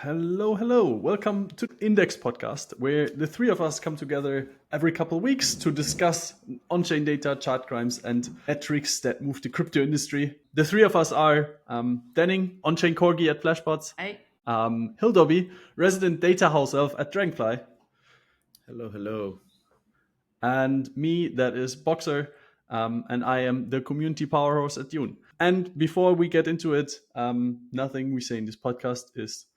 Hello, hello. Welcome to Index Podcast, where the three of us come together every couple of weeks to discuss on-chain data, chart crimes, and metrics that move the crypto industry. The three of us are Denning, on-chain corgi at Flashbots, Hi. Hildobby, resident data house elf at Dragonfly, Hello, hello. and me, that is Boxer, and I am the community powerhouse at Dune. And before we get into it, nothing we say in this podcast is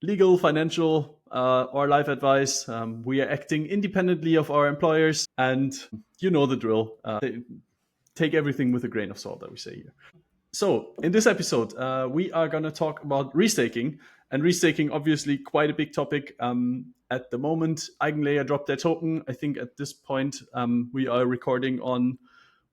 legal, financial, or life advice. We are acting independently of our employers, and you know the drill. Take everything with a grain of salt that we say here. So, in this episode, we are going to talk about restaking, and restaking, obviously, quite a big topic at the moment. EigenLayer dropped their token. I think at this point, we are recording on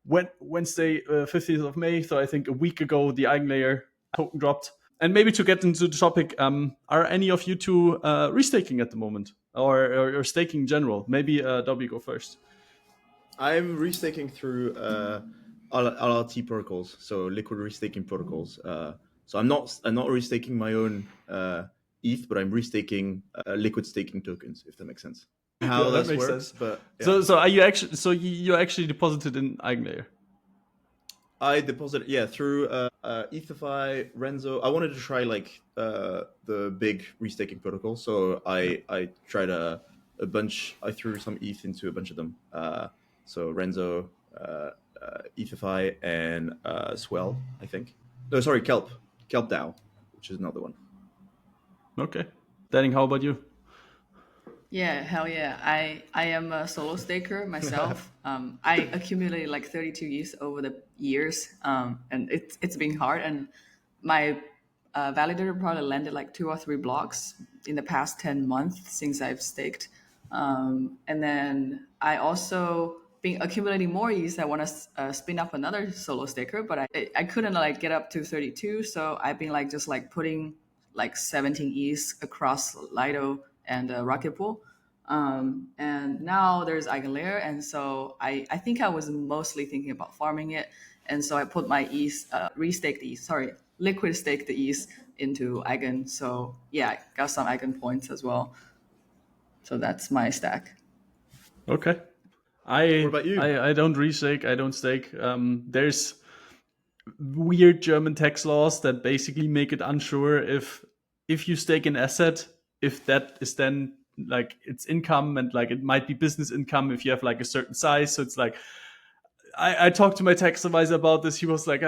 Wednesday, 15th of May. So, I think a week ago, the EigenLayer token dropped. And maybe to get into the topic, are any of you two restaking at the moment, or staking in general? Maybe Dobby, go first. I'm restaking through LRT protocols, so liquid restaking protocols. So I'm not restaking my own ETH, but I'm restaking liquid staking tokens, if that makes sense. How that that makes works, sense. but yeah. So are you actually you actually deposited in EigenLayer? I deposited through Ethify, Renzo. I wanted to try the big restaking protocol, so I tried a bunch. I threw some ETH into a bunch of them. So Renzo, Ethify, and Swell, I think. No, sorry, Kelp DAO, which is another one. Okay, Danning, how about you? Yeah, hell yeah. I am a solo staker myself. I accumulated like 32 ETH over the years, and it's been hard. And my validator probably landed like 2 or 3 blocks in the past 10 months since I've staked. And then I also been accumulating more ETH. I want to spin up another solo staker, but I couldn't like get up to 32. So I've been like just like putting like 17 ETH across Lido and Rocket Pool. And now there's EigenLayer. And so I think I was mostly thinking about farming it. And so I put my ETH, liquid staked the ETH into Eigen. So yeah, I got some Eigen points as well. So that's my stack. Okay. What about you? I don't restake. I don't stake. There's weird German tax laws that basically make it unsure if you stake an asset, if that is then like its income, and like it might be business income if you have like a certain size. So it's like I talked to my tax advisor about this. He was like,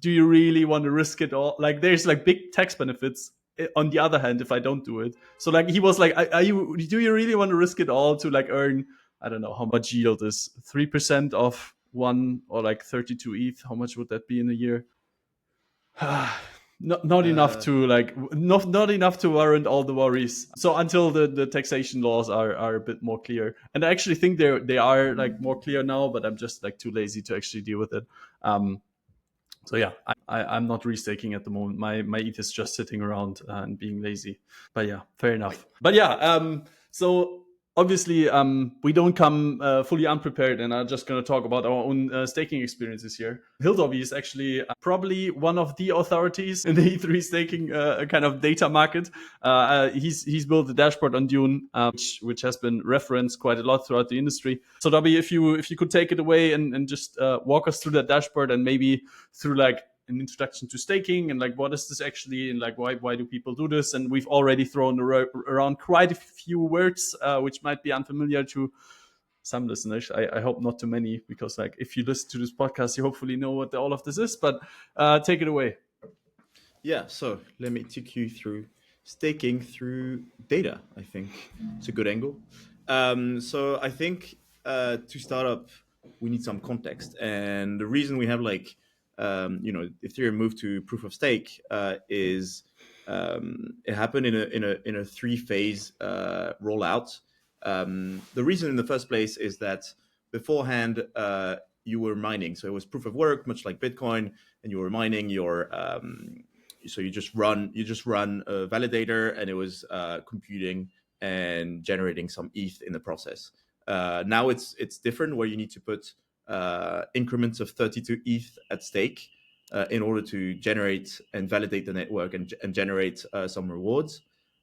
do you really want to risk it all? Like there's like big tax benefits on the other hand if I don't do it. So like he was like, do you really want to risk it all to like earn, I don't know how much yield is 3% of one, or like 32 ETH? How much would that be in a year? Not enough to like not enough to warrant all the worries. So until the taxation laws are a bit more clear, and I actually think they are like more clear now, but I'm just like too lazy to actually deal with it. So yeah, I'm not restaking at the moment. My ETH is just sitting around and being lazy. But yeah, fair enough. But yeah, so obviously we don't come fully unprepared, and I'm just going to talk about our own staking experiences here. Hildobby is actually probably one of the authorities in the E3 staking kind of data market. He's built a dashboard on Dune, which has been referenced quite a lot throughout the industry. So Dobby, if you could take it away and just walk us through that dashboard, and maybe through like an introduction to staking, and like what is this actually, and like why do people do this? And we've already thrown around quite a few words which might be unfamiliar to some listeners. I hope not too many, because like if you listen to this podcast, you hopefully know what all of this is. But take it away. Yeah, so let me take you through staking through data. I think it's a good angle. So I think to start up, we need some context, and the reason we have Ethereum moved to proof of stake is it happened in a 3-phase rollout. The reason in the first place is that beforehand you were mining, so it was proof of work, much like Bitcoin, and you were mining your. So you just run a validator, and it was computing and generating some ETH in the process. Now it's different, where you need to put increments of 32 ETH at stake in order to generate and validate the network and generate some rewards.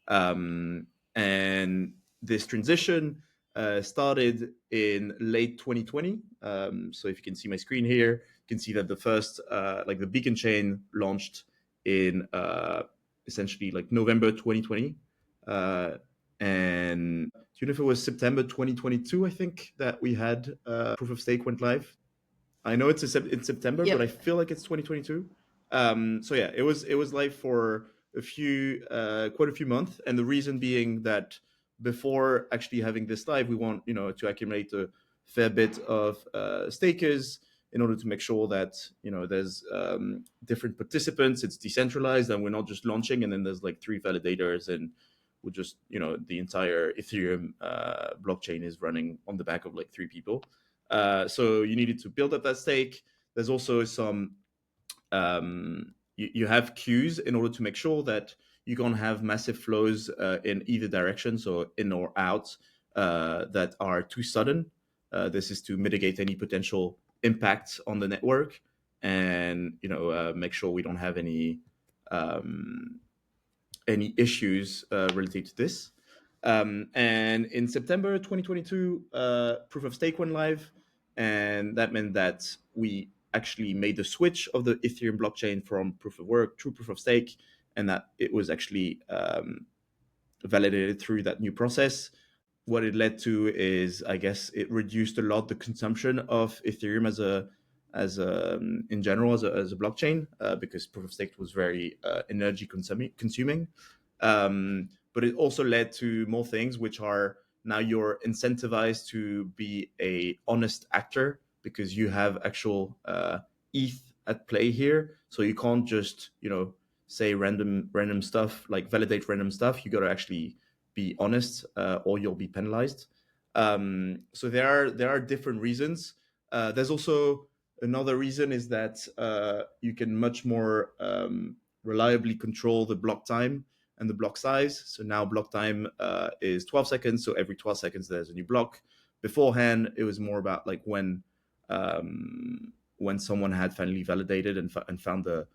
And this transition started in late 2020. So if you can see my screen here, you can see that the first, like the beacon chain launched in essentially like November 2020. And do you know if it was September 2022, I think, that we had proof of stake went live? I know it's in September, but I Yep. feel like it's 2022. So yeah, it was live for quite a few months, and the reason being that before actually having this live, we want to accumulate a fair bit of stakers in order to make sure that there's different participants, it's decentralized, and we're not just launching and then there's like 3 validators and we're just the entire Ethereum blockchain is running on the back of like 3 people. So you needed to build up that stake. There's also some you have queues in order to make sure that you can't have massive flows in either direction, so in or out, that are too sudden. This is to mitigate any potential impact on the network, and make sure we don't have any issues related to this. And in September 2022, proof of stake went live, and that meant that we actually made the switch of the Ethereum blockchain from proof of work to proof of stake, and that it was actually validated through that new process. What it led to is, I guess, it reduced a lot the consumption of Ethereum in general as a blockchain, because proof of stake was very energy consuming. But it also led to more things, which are now you're incentivized to be a honest actor because you have actual ETH at play here. So you can't just say random stuff, like validate random stuff. You got to actually be honest, or you'll be penalized. So there are different reasons. There's also another reason is that you can much more reliably control the block time and the block size. So now block time is 12 seconds. So every 12 seconds there's a new block. Beforehand, it was more about like when someone had finally validated and found a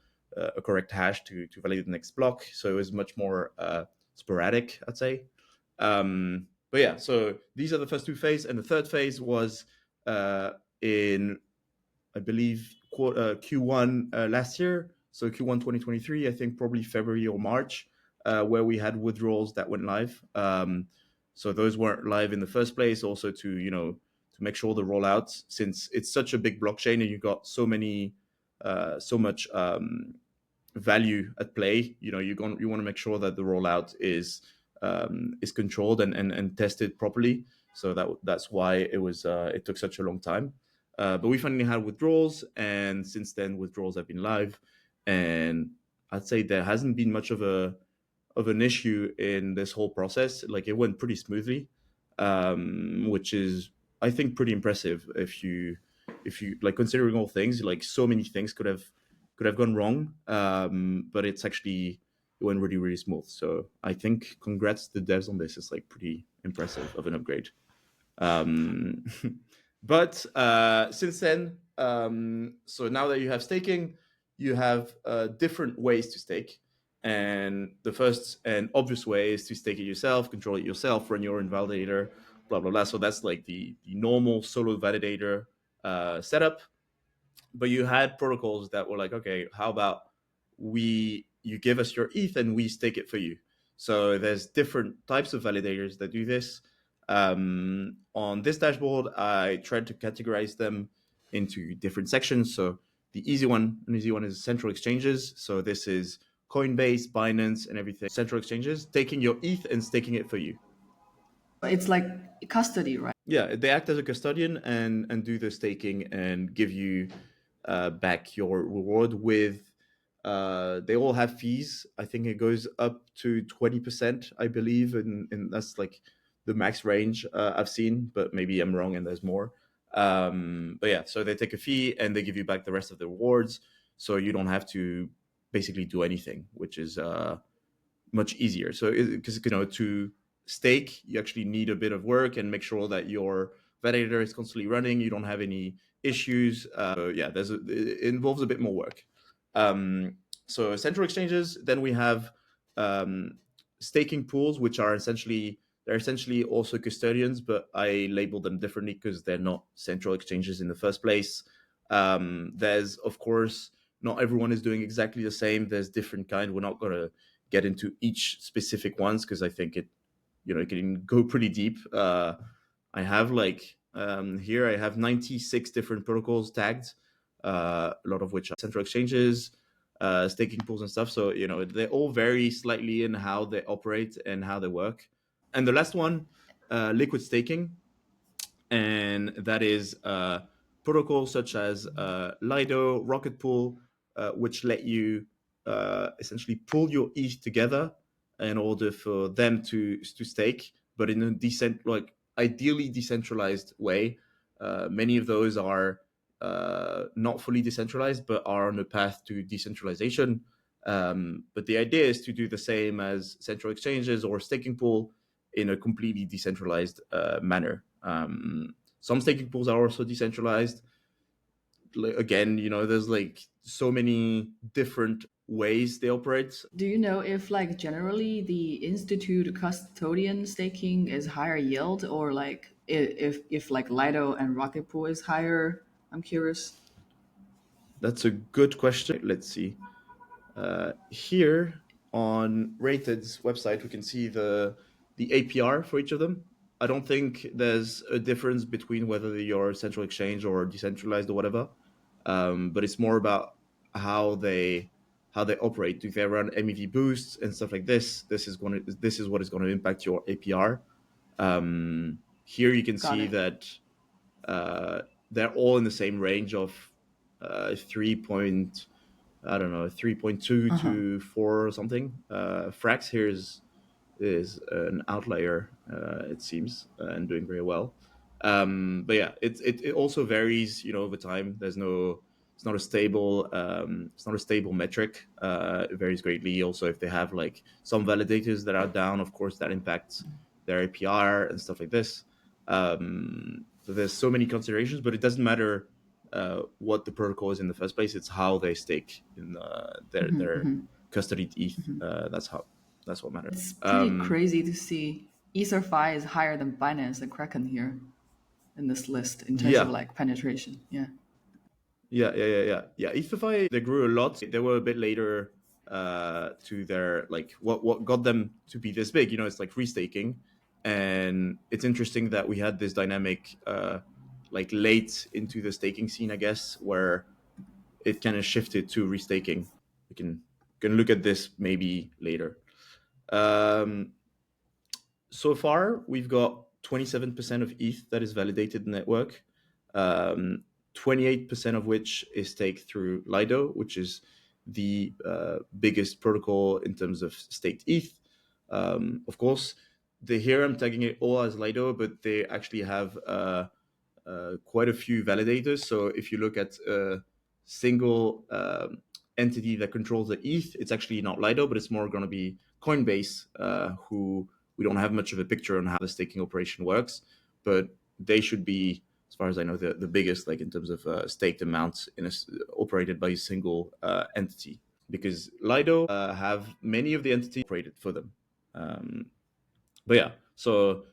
correct hash to validate the next block. So it was much more sporadic, I'd say. But yeah, so these are the first 2 phases, and the third phase was in, I believe, Q1 last year. So Q1 2023, I think probably February or March, where we had withdrawals that went live. So those weren't live in the first place. Also to make sure the rollout, since it's such a big blockchain and you got so much value at play. You want to make sure that the rollout is controlled and tested properly. So that's why it took such a long time. But we finally had withdrawals, and since then withdrawals have been live, and I'd say there hasn't been much of an issue in this whole process. Like, it went pretty smoothly, which is, I think, pretty impressive if you like, considering all things. Like, so many things could have gone wrong, but it went really, really smooth. So I think congrats to the devs on this. It's like pretty impressive of an upgrade. But since then, so now that you have staking, you have different ways to stake. And the first and obvious way is to stake it yourself, control it yourself, run your own validator, blah, blah, blah. So that's like the normal solo validator setup. But you had protocols that were like, okay, how about you give us your ETH and we stake it for you. So there's different types of validators that do this. On this dashboard, I tried to categorize them into different sections. So an easy one is central exchanges. So this is Coinbase, Binance, and everything. Central exchanges taking your ETH and staking it for you. It's like custody, right? Yeah, they act as a custodian and do the staking and give you back your reward with. They all have fees. I think it goes up to 20%, I believe, and that's like the max range I've seen, but maybe I'm wrong and there's more. But yeah, so they take a fee and they give you back the rest of the rewards, so you don't have to basically do anything, which is much easier. So because to stake, you actually need a bit of work and make sure that your validator is constantly running. You don't have any issues. Yeah, it involves a bit more work. So central exchanges. Then we have staking pools, which are essentially also custodians, but I label them differently because they're not central exchanges in the first place. There's, of course, not everyone is doing exactly the same. There's different kind. We're not going to get into each specific ones because I think it can go pretty deep. I have here I have 96 different protocols tagged, a lot of which are central exchanges, staking pools and stuff. So they all vary slightly in how they operate and how they work. And the last one, liquid staking, and that is protocols such as Lido, Rocket Pool, which let you essentially pull your ETH together in order for them to stake, but in a ideally decentralized way. Many of those are not fully decentralized, but are on the path to decentralization. But the idea is to do the same as central exchanges or staking pool in a completely decentralized manner. Some staking pools are also decentralized. Again, there's so many different ways they operate. Do you know if like generally the institute custodian staking is higher yield, or like if like Lido and Rocket Pool is higher? I'm curious. That's a good question. Let's see. Here on Rated's website, we can see the APR for each of them. I don't think there's a difference between whether you're central exchange or decentralized or whatever, but it's more about how they operate. Do they run MEV boosts and stuff like this? This is what is going to impact your APR. Here you can Got see it. that they're all in the same range of 3. I don't know, 3.2 Uh-huh. to 4 or something. Frax here is an outlier, it seems, and doing very well. But yeah, it also varies, over time. It's not a stable metric. It varies greatly. Also, if they have some validators that are down, of course, that impacts their APR and stuff like this. So there's so many considerations, but it doesn't matter what the protocol is in the first place. It's how they stake in their custodied ETH. That's what matters. It's pretty crazy to see EtherFi is higher than Binance and Kraken here in this list in terms of Yeah, like penetration. Yeah. yeah. Ethify, they grew a lot. They were a bit later to their what got them to be this big. It's like restaking, and it's interesting that we had this dynamic late into the staking scene, I guess, where it kind of shifted to restaking. We can look at this maybe later. Um, so far, we've got 27% of ETH that is validated in the network, 28% of which is staked through Lido, which is the biggest protocol in terms of staked ETH. Of course, here I'm tagging it all as Lido, but they actually have quite a few validators. So if you look at a single entity that controls the ETH, it's actually not Lido, but it's more going to be Coinbase, who we don't have much of a picture on how the staking operation works, but they should be, as far as I know, the biggest, in terms of staked amounts operated by a single entity. Because Lido have many of the entities operated for them. But yeah, so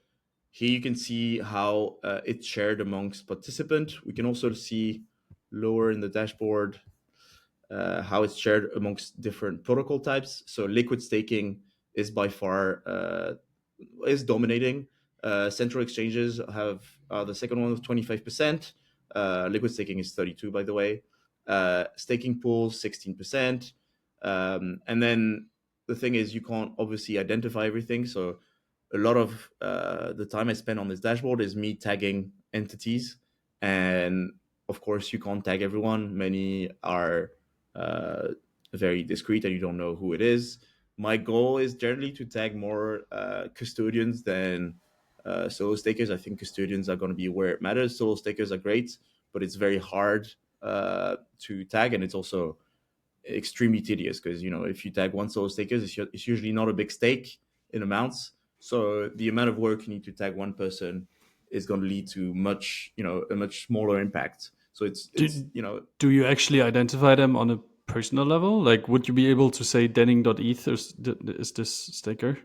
here you can see how it's shared amongst participants. We can also see lower in the dashboard how it's shared amongst different protocol types. So liquid staking is by far is dominating. Central exchanges are the second one with 25%. Liquid staking is 32, by the way. Staking pools 16%. And then the thing is, you can't obviously identify everything. So a lot of the time I spend on this dashboard is me tagging entities, and of course you can't tag everyone. Many are very discreet and you don't know who it is. My goal is generally to tag more custodians than solo stakers. I think custodians are going to be where it matters. Solo stakers are great, but it's very hard to tag, and it's also extremely tedious because if you tag one solo staker, it's usually not a big stake in amounts. So the amount of work you need to tag one person is going to lead to a much smaller impact. So it's Do, do you actually identify them on a personal level? Like, would you be able to say Denning.eth is this staker?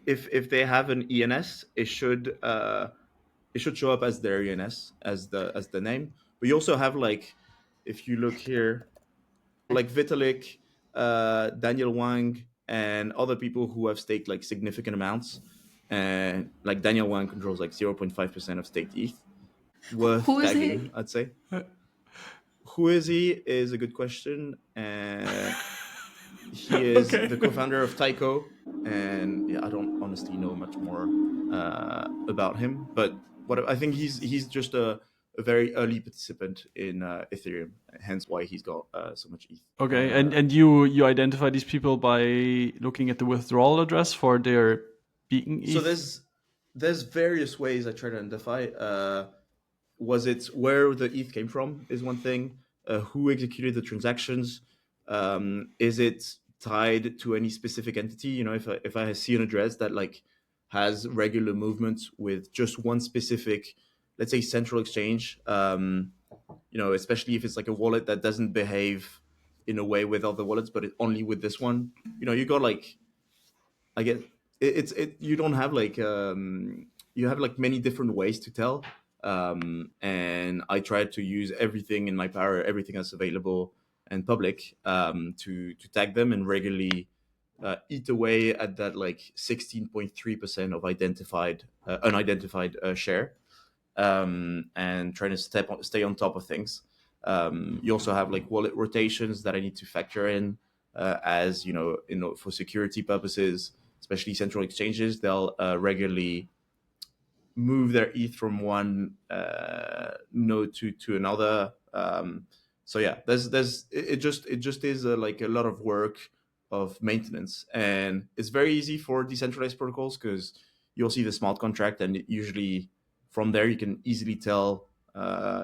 if they have an ENS, it should show up as their ENS as the name. But you also have like, if you look here, like Vitalik, Daniel Wang, and other people who have staked like significant amounts. And like Daniel Wang controls like 0.5% of staked ETH. Worth Who is tagging, he? I'd say. Who is he is a good question. He is Okay. the co-founder of Taiko, and yeah, I don't honestly know much more about him, but what I think he's just a very early participant in Ethereum, hence why he's got so much ETH. Okay, and you identify these people by looking at the withdrawal address for their beacon So ETH. there's various ways I try to identify. Was it where the ETH came from is one thing. Who executed the transactions? Is it tied to any specific entity? You know, if I see an address that like has regular movement with just one specific, let's say, central exchange, you know, especially if it's like a wallet that doesn't behave in a way with other wallets, but only with this one, you know, you got like, I guess you don't have like you have like many different ways to tell, and I try to use everything in my power, everything that's available and public, to tag them and regularly eat away at that like 16.3% of identified unidentified share, and trying to stay on top of things. You also have like wallet rotations that I need to factor in, as you know, for security purposes, especially central exchanges, they'll regularly move their ETH from one node to another. So yeah, it just is like a lot of work of maintenance, and it's very easy for decentralized protocols because you'll see the smart contract, and usually from there you can easily tell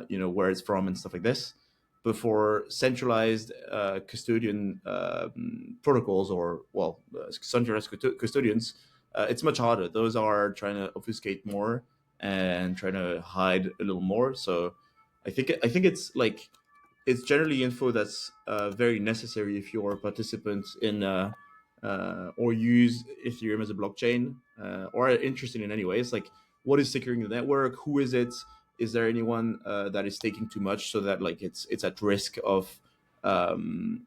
you know, where it's from and stuff like this. But for centralized custodian protocols, or well, centralized custodians, it's much harder. Those are trying to obfuscate more and trying to hide a little more. So I think it's like, it's generally info that's very necessary if you're a participant in or use Ethereum as a blockchain, or are interested in any way. It's like, what is securing the network? Who is it? Is there anyone that is taking too much so that like it's at risk of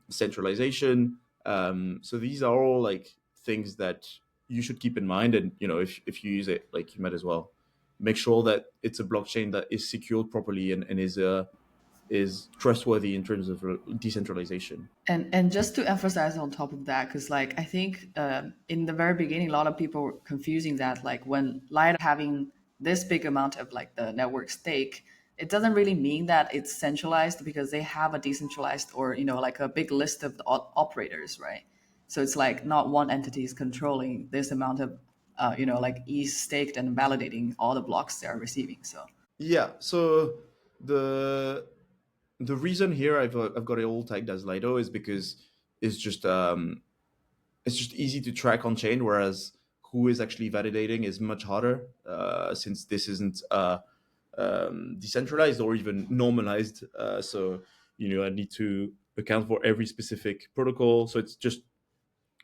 centralization? So these are all like things that you should keep in mind, and you know, if you use it, like, you might as well make sure that it's a blockchain that is secured properly and is trustworthy in terms of decentralization. And just to emphasize on top of that, because like I think in the very beginning, a lot of people were confusing that like when Lido having this big amount of like the network stake, it doesn't really mean that it's centralized because they have a decentralized or like a big list of the operators, right? So it's like not one entity is controlling this amount of like ETH staked and validating all the blocks they are receiving. So Yeah. So the the reason here I've got it all tagged as Lido is because it's just it's just easy to track on chain, whereas who is actually validating is much harder, since this isn't decentralized or even normalized. So you know, I need to account for every specific protocol. So it's just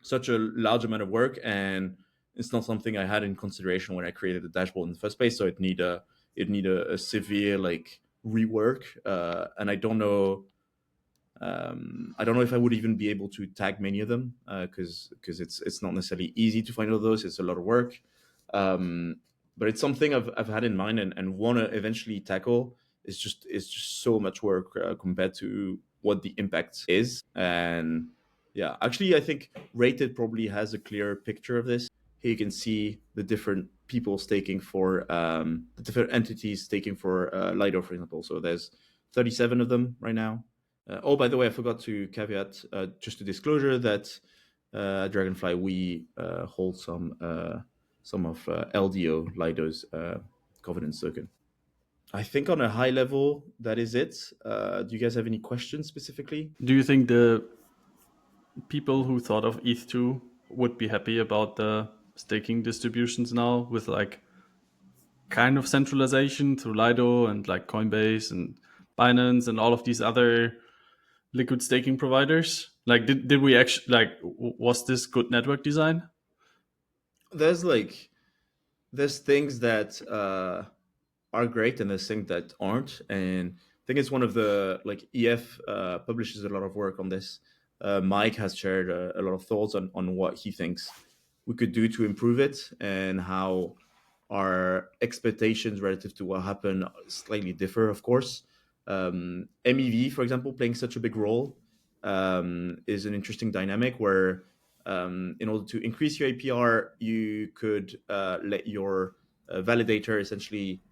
such a large amount of work, and it's not something I had in consideration when I created the dashboard in the first place. So it need a severe like rework, and I don't know if I would even be able to tag many of them, because it's not necessarily easy to find all those. It's a lot of work, um, but it's something I've had in mind and want to eventually tackle. It's just so much work compared to what the impact is. And yeah, actually, I think Rated probably has a clearer picture of this. Here you can see the different people staking for the different entities staking for Lido, for example. So there's 37 of them right now. Oh, by the way, I forgot to caveat, just a disclosure, that Dragonfly, we hold some of LDO Lido's governance token. I think on a high level, that is it. Do you guys have any questions specifically? Do you think the people who thought of ETH2 would be happy about the staking distributions now with like kind of centralization through Lido and like Coinbase and Binance and all of these other liquid staking providers? Like, did we actually like was this good network design? there's like there's things that are great and there's things that aren't. And I think it's one of the like EF publishes a lot of work on this. Mike has shared a lot of thoughts on what he thinks we could do to improve it and how our expectations relative to what happened slightly differ, of course. MEV, for example, playing such a big role is an interesting dynamic where in order to increase your APR, you could let your validator essentially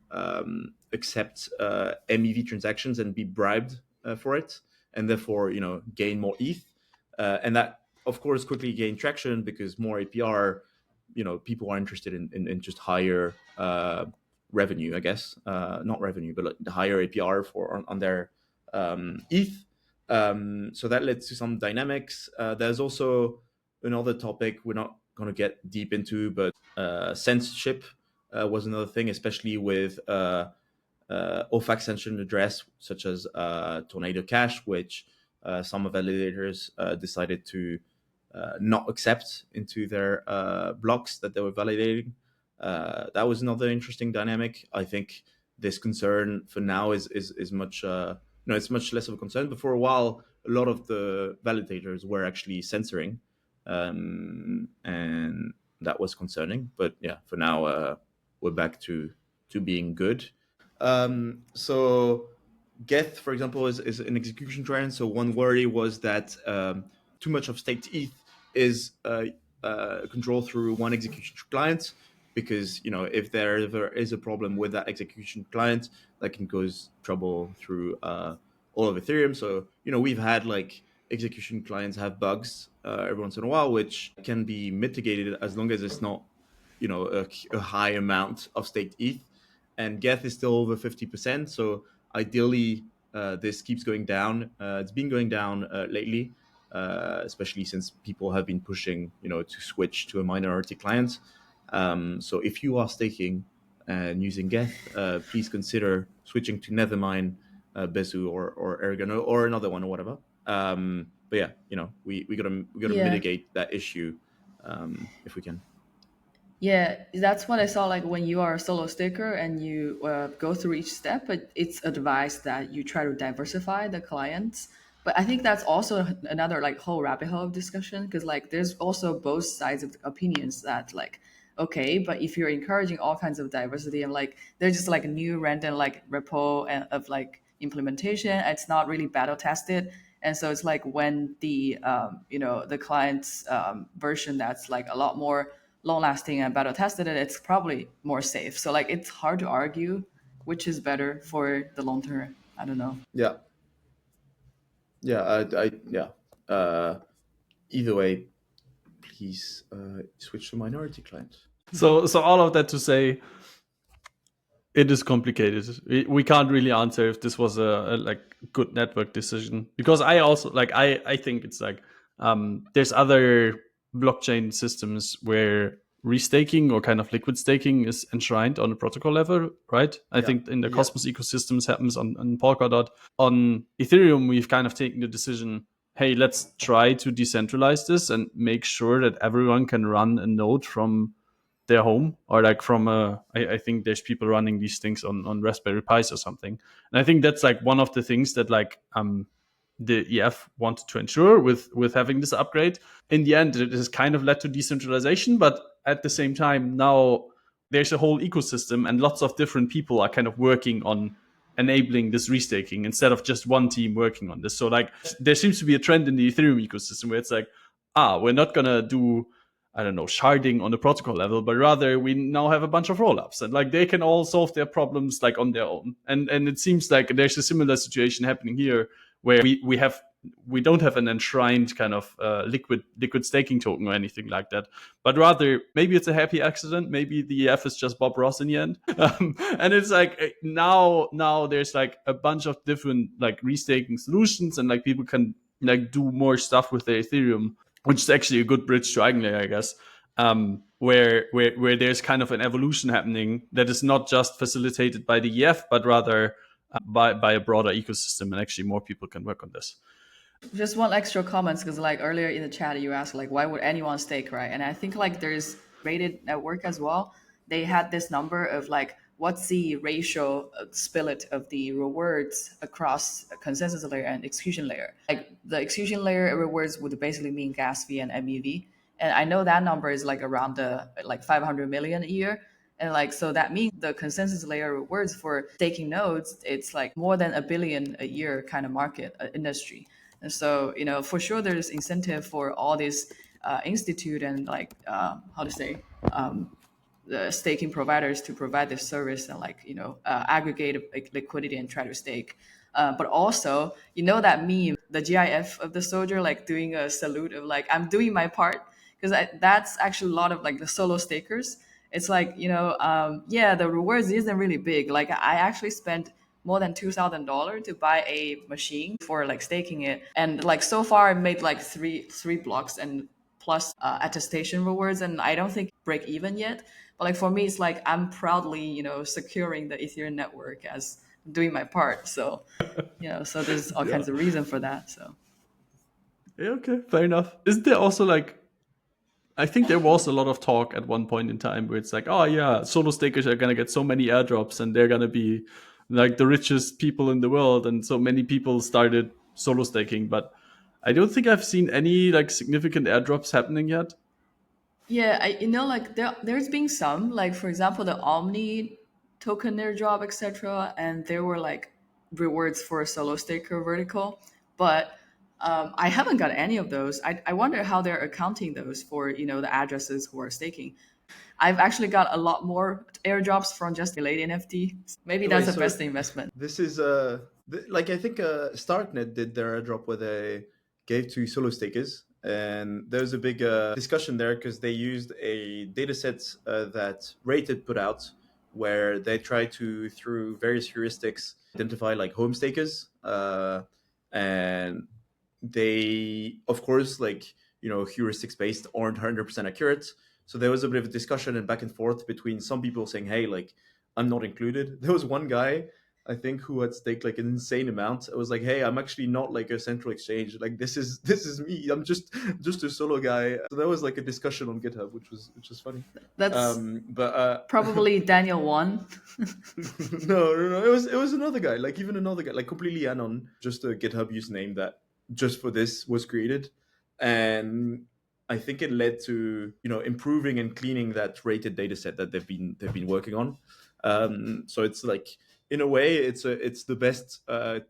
accept MEV transactions and be bribed for it, and therefore gain more ETH, and that of course quickly gain traction because more APR, people are interested in just higher revenue, I guess, not revenue, but like the higher APR for on their ETH. So that led to some dynamics. There's also another topic we're not going to get deep into, but censorship was another thing, especially with OFAC censored address such as Tornado Cash, which some validators decided to not accept into their blocks that they were validating. That was another interesting dynamic. I think this concern for now is much it's much less of a concern. But for a while, a lot of the validators were actually censoring, and that was concerning. But yeah, for now, we're back to being good. So Geth, for example, is an execution trend. So one worry was that too much of staked ETH is controlled through one execution client, because if there ever is a problem with that execution client, that can cause trouble through all of Ethereum. So we've had like execution clients have bugs every once in a while, which can be mitigated as long as it's not a high amount of staked ETH. And Geth is still over 50%. So ideally, this keeps going down. It's been going down lately, especially since people have been pushing, to switch to a minority client. So if you are staking and using Geth, please consider switching to Nethermine, Bezu, or Aragon, or another one, or whatever. But yeah, we gotta Yeah. mitigate that issue if we can. Yeah, that's what I saw. Like when you are a solo staker and you go through each step, it's advised that you try to diversify the clients. But I think that's also another like whole rabbit hole of discussion, because like there's also both sides of the opinions that like, okay, but if you're encouraging all kinds of diversity and like there's just like a new random like repo and of like implementation, it's not really battle tested. And so it's like when the the client's version that's like a lot more long lasting and battle tested, it's probably more safe. So like it's hard to argue which is better for the long term. I don't know. Yeah, yeah, yeah. Uh, Either way, please switch to minority client. So all of that to say, it is complicated. We can't really answer if this was a like good network decision, because I also like I think it's like there's other blockchain systems where restaking or kind of liquid staking is enshrined on a protocol level, right? I Yeah, think in the Cosmos ecosystems happens on Polkadot. On Ethereum, we've kind of taken the decision, hey, let's try to decentralize this and make sure that everyone can run a node from their home, or like from I think there's people running these things on Raspberry Pis or something. And I think that's like one of the things that like the EF wanted to ensure with having this upgrade. In the end, it has kind of led to decentralization, but at the same time, now there's a whole ecosystem and lots of different people are kind of working on enabling this restaking instead of just one team working on this. So like there seems to be a trend in the Ethereum ecosystem where it's like, we're not gonna do, I don't know, sharding on the protocol level, but rather we now have a bunch of rollups and like they can all solve their problems like on their own. And it seems like there's a similar situation happening here where we don't have an enshrined kind of liquid staking token or anything like that, but rather maybe it's a happy accident. Maybe the EF is just Bob Ross in the end, and it's like now there's like a bunch of different like restaking solutions, and like people can like do more stuff with their Ethereum, which is actually a good bridge to EigenLayer, I guess. Where there's kind of an evolution happening that is not just facilitated by the EF, but rather by a broader ecosystem, and actually more people can work on this. Just one extra comments, because like earlier in the chat you asked like why would anyone stake, right? And I think like there's rated network as well, they had this number of like what's the ratio split of the rewards across a consensus layer and execution layer. Like the execution layer rewards would basically mean gas fee and MEV, and I know that number is like around the like 500 million a year. And like, so that means the consensus layer rewards for staking nodes, it's like more than 1 billion a year kind of market industry. And so, for sure, there's incentive for all these institute and like, how to say, the staking providers to provide this service and like, aggregate liquidity and try to stake. But also, that meme, the GIF of the soldier, like doing a salute of like, I'm doing my part. Because that's actually a lot of like the solo stakers. It's like, yeah, the rewards isn't really big. Like I actually spent more than $2,000 to buy a machine for like staking it. And like so far I made like three blocks and plus attestation rewards. And I don't think break even yet. But like for me, it's like I'm proudly, securing the Ethereum network as doing my part. So, so there's all Yeah. kinds of reason for that. So. Yeah, okay, fair enough. Isn't there also like, I think there was a lot of talk at one point in time where it's like, oh yeah, solo stakers are gonna get so many airdrops and they're gonna be like the richest people in the world, and so many people started solo staking. But I don't think I've seen any like significant airdrops happening yet. Yeah, like there's been some, like for example, the Omni token airdrop, etc., and there were like rewards for a solo staker vertical, but I haven't got any of those. I wonder how they're accounting those for the addresses who are staking. I've actually got a lot more airdrops from just related NFT. Maybe Wait, that's the so best investment. this is like I think Starknet did their airdrop where they gave to solo stakers, and there's a big discussion there because they used a dataset that Rated put out, where they tried to, through various heuristics, identify like home stakers, and they, of course, like heuristics based aren't 100% accurate. So there was a bit of a discussion and back and forth between some people saying, "Hey, like I'm not included." There was one guy, I think, who had staked like an insane amount. It was like, "Hey, I'm actually not like a central exchange. Like this is me. I'm just a solo guy." So there was like a discussion on GitHub, which was funny. That's But probably Daniel one. no. It was another guy. Like even another guy, like completely anon, just a GitHub username that just for this was created, and I think it led to improving and cleaning that rated data set that they've been working on. So it's like, in a way, it's the best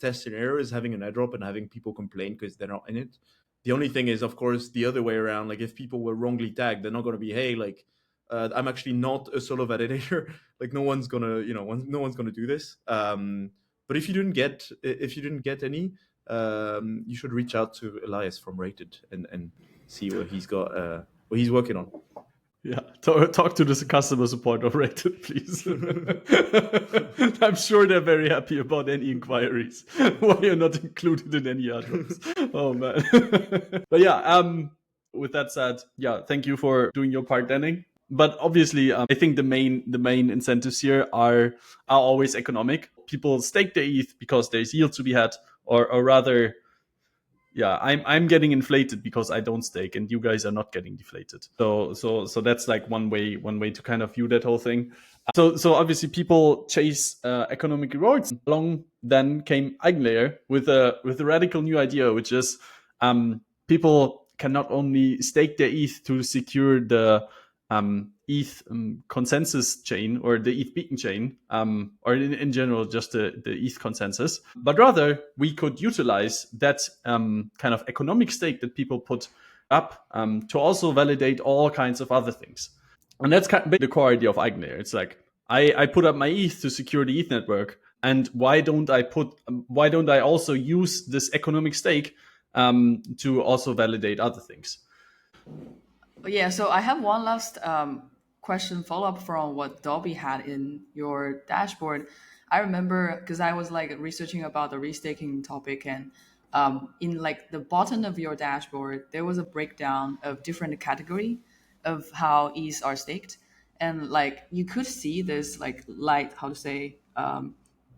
test scenario is having an airdrop and having people complain because they're not in it. The only thing is, of course, the other way around. Like if people were wrongly tagged, they're not going to be, hey, like I'm actually not a solo validator. Like no one's gonna no one's gonna do this. But if you didn't get any, you should reach out to Elias from Rated and see what he's working on. Yeah, talk to the customer support of Rated, please. I'm sure they're very happy about any inquiries why you're not included in any airdrops. Oh man. But yeah, with that said, yeah, thank you for doing your part, Denning. But obviously, I think the main incentives here are always economic. People stake their ETH because there's yield to be had, or rather, yeah, I'm getting inflated because I don't stake and you guys are not getting deflated. So that's like one way to kind of view that whole thing. So obviously people chase economic rewards. Along then came EigenLayer with a radical new idea, which is people can not only stake their ETH to secure the ETH consensus chain or the ETH beacon chain, or in general just the ETH consensus, but rather we could utilize that kind of economic stake that people put up to also validate all kinds of other things. And that's kind of the core idea of EigenLayer. It's like I put up my ETH to secure the ETH network, and why don't I also use this economic stake to also validate other things? Yeah, so I have one last question follow up from what Dolby had in your dashboard. I remember because I was like researching about the restaking topic, and in like the bottom of your dashboard, there was a breakdown of different category of how ETH are staked, and like you could see this like light, how to say,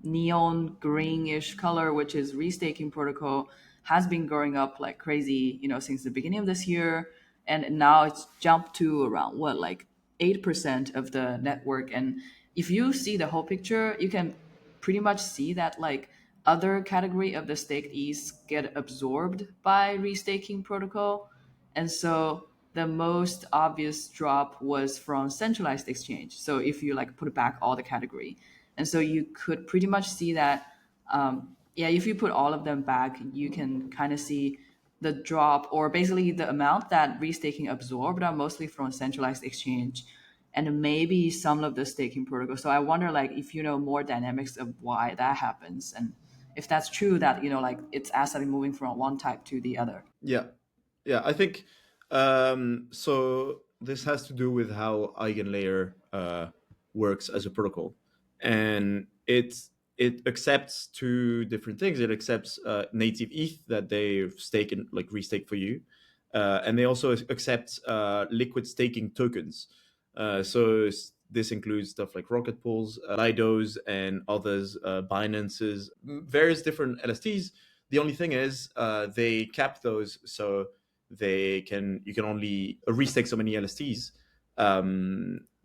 neon greenish color, which is restaking protocol, has been growing up like crazy, since the beginning of this year, and now it's jumped to around what, like 8% of the network. And if you see the whole picture, you can pretty much see that like other category of the staked ETH get absorbed by restaking protocol. And so the most obvious drop was from centralized exchange. So if you like put back all the category, and so you could pretty much see that, yeah, if you put all of them back, you can kind of see the drop, or basically the amount that restaking absorbed are mostly from centralized exchange and maybe some of the staking protocol. So I wonder like if you know more dynamics of why that happens, and if that's true that like it's asset moving from one type to the other. Yeah, yeah. I think so. This has to do with how EigenLayer works as a protocol, and it accepts two different things. It accepts native ETH that they stake and like restake for you, and they also accept liquid staking tokens. This includes stuff like rocket pools, Lidos, and others, Binance's, various different LSTs. The only thing is they cap those, so you can only restake so many LSTs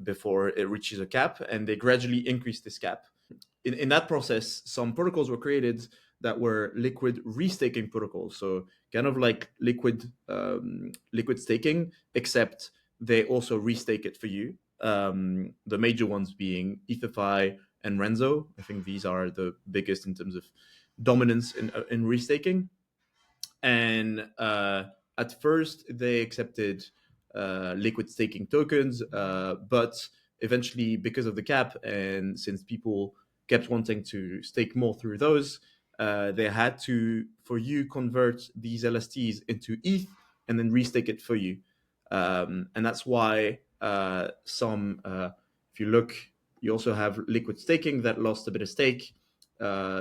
before it reaches a cap, and they gradually increase this cap. In that process, some protocols were created that were liquid restaking protocols, so kind of like liquid staking, except they also restake it for you. The major ones being Etherfi and Renzo. I think these are the biggest in terms of dominance in restaking. And at first, they accepted liquid staking tokens, but eventually, because of the cap, and since people kept wanting to stake more through those, they had to, for you, convert these LSTs into ETH and then restake it for you. And that's why if you look, you also have liquid staking that lost a bit of stake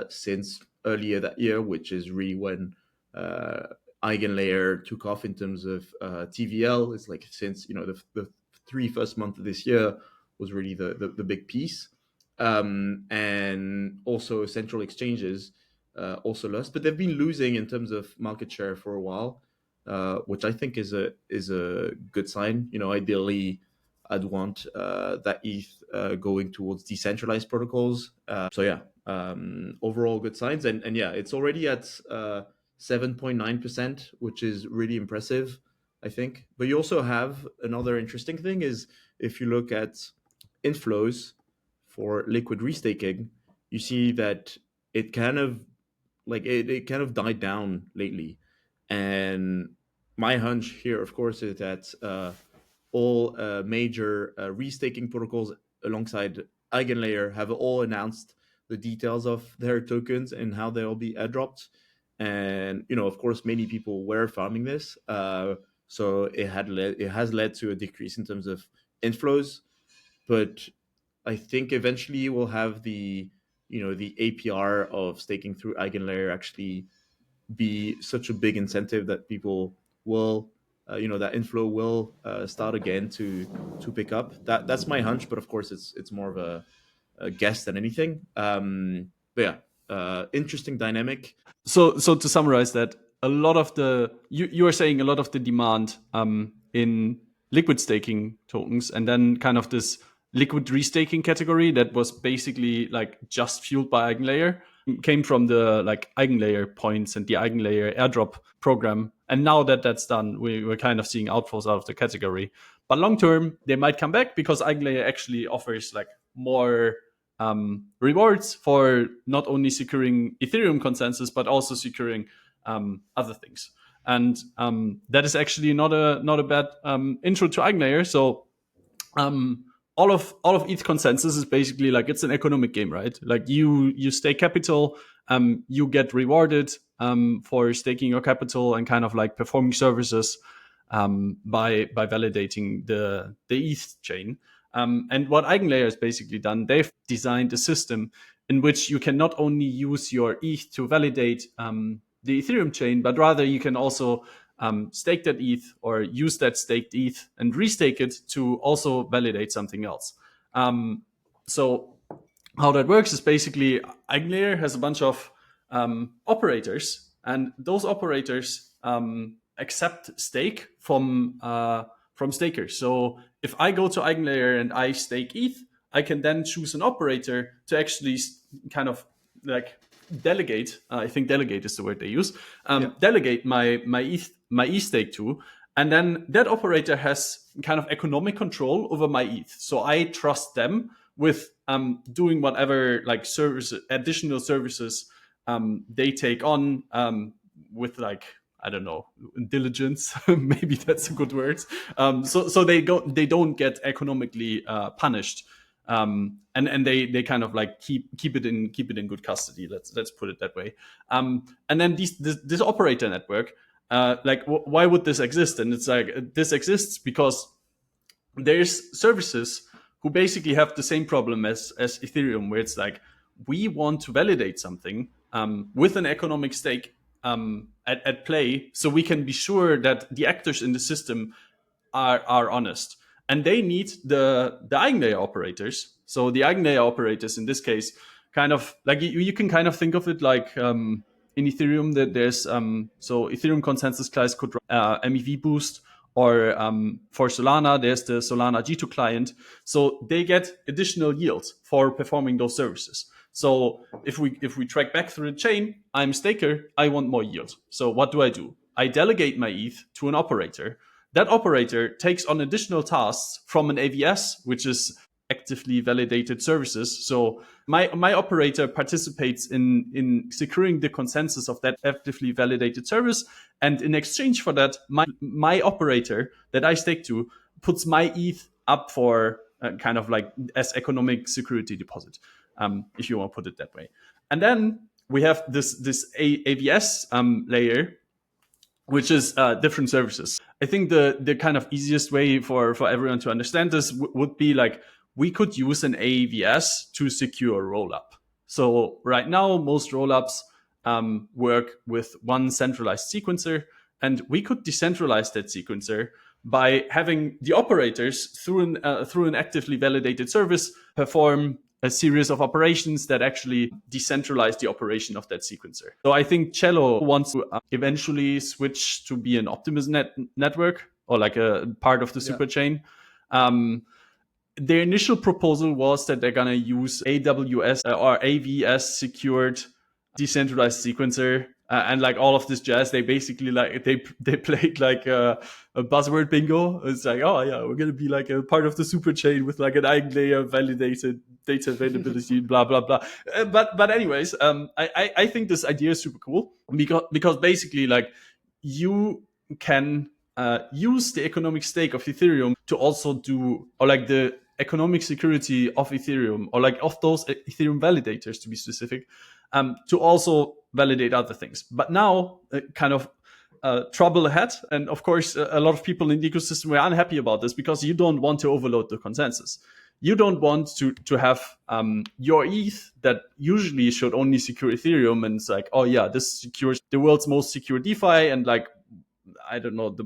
since earlier that year, which is really when EigenLayer took off in terms of TVL. It's like since the 3 first months of this year was really the big piece, and also central exchanges also lost, but they've been losing in terms of market share for a while, which I think is a good sign. Ideally, I'd want that ETH going towards decentralized protocols. So yeah, overall good signs, and yeah, it's already at 7.9%, which is really impressive, I think. But you also have another interesting thing is if you look at inflows for liquid restaking, you see that it kind of it kind of died down lately. And my hunch here, of course, is that all major restaking protocols alongside EigenLayer have all announced the details of their tokens and how they'll be airdropped. And of course, many people were farming this, so it has led to a decrease in terms of inflows. But I think eventually we'll have the APR of staking through EigenLayer actually be such a big incentive that people will, that inflow will start again to pick up. That's my hunch, but of course it's more of a guess than anything. But yeah, interesting dynamic. So to summarize that, a lot of the you are saying a lot of the demand in liquid staking tokens, and then kind of this liquid restaking category that was basically like just fueled by EigenLayer came from the like EigenLayer points and the EigenLayer airdrop program. And now that that's done, we're kind of seeing outflows out of the category. But long term, they might come back because EigenLayer actually offers like more rewards for not only securing Ethereum consensus but also securing other things. And that is actually not a bad intro to EigenLayer. So all of ETH consensus is basically like it's an economic game, right? Like you stake capital, you get rewarded for staking your capital and kind of like performing services by validating the ETH chain. And what EigenLayer has basically done, they've designed a system in which you can not only use your ETH to validate the Ethereum chain, but rather you can also stake that ETH or use that staked ETH and restake it to also validate something else. So how that works is basically EigenLayer has a bunch of operators, and those operators accept stake from from stakers. So if I go to EigenLayer and I stake ETH, I can then choose an operator to actually kind of like delegate. I think delegate is the word they use. Delegate my ETH stake to, and then that operator has kind of economic control over my ETH. So I trust them with doing whatever like additional services they take on with like, I don't know, diligence. Maybe that's a good word. So they don't get economically punished, and they kind of like keep it in good custody. Let's put it that way. And then this operator network, why would this exist? And it's like this exists because there's services who basically have the same problem as Ethereum, where it's like, we want to validate something with an economic stake at play, so we can be sure that the actors in the system are honest. And they need the EigenLayer operators. So the EigenLayer operators in this case, kind of like you can kind of think of it like in Ethereum that there's so Ethereum consensus class could MEV boost, or for Solana there's the Solana G2 client. So they get additional yields for performing those services. So if we track back through the chain, I'm a staker, I want more yield. So what do? I delegate my ETH to an operator. That operator takes on additional tasks from an AVS, which is actively validated services. So my operator participates in securing the consensus of that actively validated service. And in exchange for that, my operator that I stake to puts my ETH up for kind of like as economic security deposit, if you want to put it that way. And then we have this AVS layer, which is different services. I think the kind of easiest way for everyone to understand this would be like, we could use an AVS to secure rollup. So right now, most rollups work with one centralized sequencer, and we could decentralize that sequencer by having the operators through an actively validated service perform a series of operations that actually decentralize the operation of that sequencer. So I think Cello wants to eventually switch to be an optimism network, or like a part of the superchain. Their initial proposal was that they're going to use AWS or AVS secured decentralized sequencer, and like all of this jazz. They basically like they played like a buzzword bingo. It's like, oh yeah, we're gonna be like a part of the super chain with like an EigenLayer validated data availability, blah blah blah. But anyways, I think this idea is super cool because basically like you can use the economic stake of Ethereum to also do, or like the economic security of Ethereum, or like of those Ethereum validators to be specific, to also validate other things. But now kind of trouble ahead. And of course, a lot of people in the ecosystem were unhappy about this because you don't want to overload the consensus. You don't want to have your ETH that usually should only secure Ethereum, and it's like, oh yeah, this secures the world's most secure DeFi, and like, I don't know,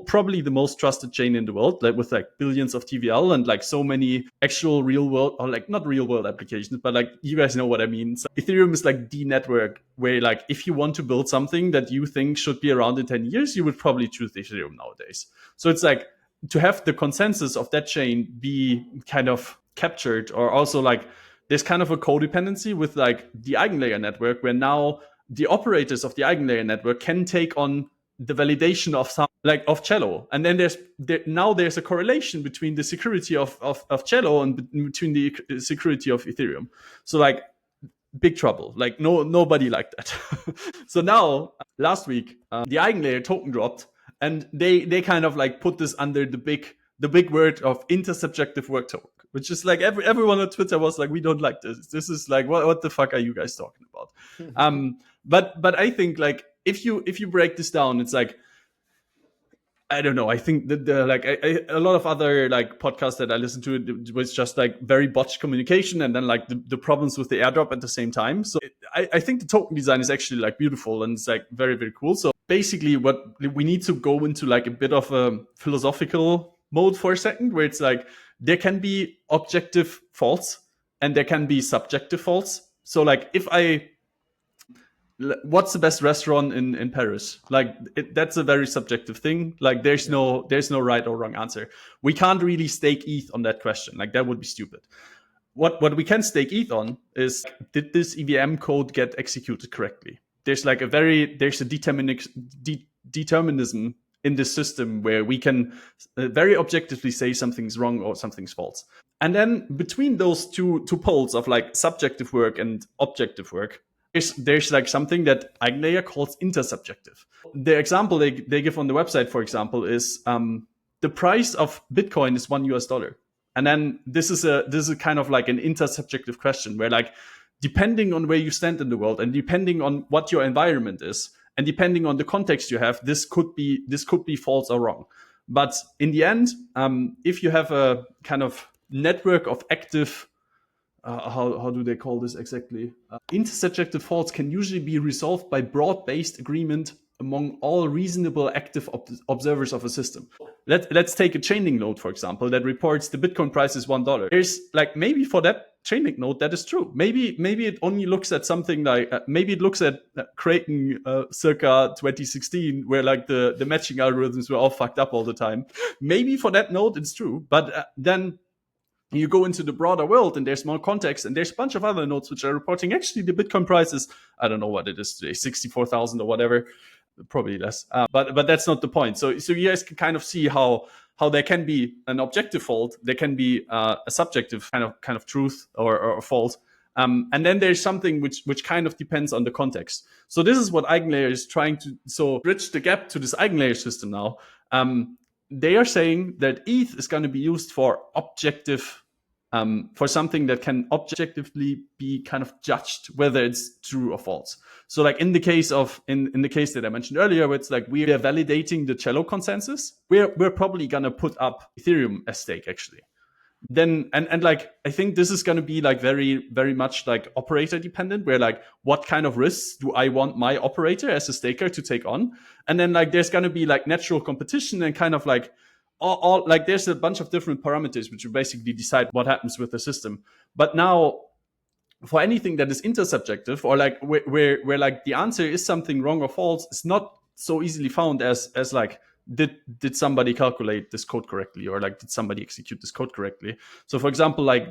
probably the most trusted chain in the world, like with like billions of TVL and like so many actual real world, or like not real world applications, but like you guys know what I mean. So Ethereum is like the network where like if you want to build something that you think should be around in 10 years, you would probably choose Ethereum nowadays. So it's like to have the consensus of that chain be kind of captured, or also like there's kind of a codependency with like the EigenLayer network, where now the operators of the EigenLayer network can take on the validation of some like of Cello, and then there's a correlation between the security of Cello and between the security of Ethereum. So like big trouble. Like nobody liked that. So now last week the EigenLayer token dropped, and they kind of like put this under the big word of intersubjective work token, which is like everyone on Twitter was like, we don't like this. This is like what the fuck are you guys talking about? But I think like if you break this down, it's like, I don't know. I think that a lot of other like podcasts that I listened to, it was just like very botched communication, and then like the problems with the airdrop at the same time. So I think the token design is actually like beautiful, and it's like very, very cool. So basically what we need to go into like a bit of a philosophical mode for a second, where it's like there can be objective faults and there can be subjective faults. So like if I what's the best restaurant in Paris? Like that's a very subjective thing. Like there's no right or wrong answer. We can't really stake ETH on that question. Like that would be stupid. What we can stake ETH on is, did this EVM code get executed correctly? There's like there's a determinism in this system where we can very objectively say something's wrong or something's false. And then between those two poles of like subjective work and objective work, there's like something that EigenLayer calls intersubjective. The example they give on the website, for example, is the price of Bitcoin is $1. And then this is a kind of like an intersubjective question where, like, depending on where you stand in the world and depending on what your environment is and depending on the context you have, this could be false or wrong. But in the end, if you have a kind of network of active, how do they call this exactly? Intersubjective faults can usually be resolved by broad-based agreement among all reasonable active observers of a system. Let's take a chainlink node, for example, that reports the Bitcoin price is $1. There's like, maybe for that chainlink node that is true. Maybe it only looks at something like maybe it looks at Kraken circa 2016, where like the matching algorithms were all fucked up all the time. Maybe for that node it's true, but then you go into the broader world and there's more context and there's a bunch of other nodes which are reporting actually the Bitcoin price is, I don't know what it is today, 64,000 or whatever, probably less. But that's not the point. So you guys can kind of see how there can be an objective fault, there can be a subjective kind of truth or fault. And then there's something which kind of depends on the context. So this is what EigenLayer is trying to bridge the gap to this EigenLayer system now. They are saying that ETH is going to be used for objective, for something that can objectively be kind of judged whether it's true or false. So like in the case that I mentioned earlier, where it's like we are validating the Cello consensus, we're probably going to put up Ethereum as stake actually. Then and like I think this is going to be like very, very much like operator dependent, where like what kind of risks do I want my operator as a staker to take on? And then like there's going to be like natural competition and kind of like all like there's a bunch of different parameters which will basically decide what happens with the system. But now for anything that is intersubjective or like where like the answer is something wrong or false, it's not so easily found as like did somebody calculate this code correctly, or like did somebody execute this code correctly? So for example, like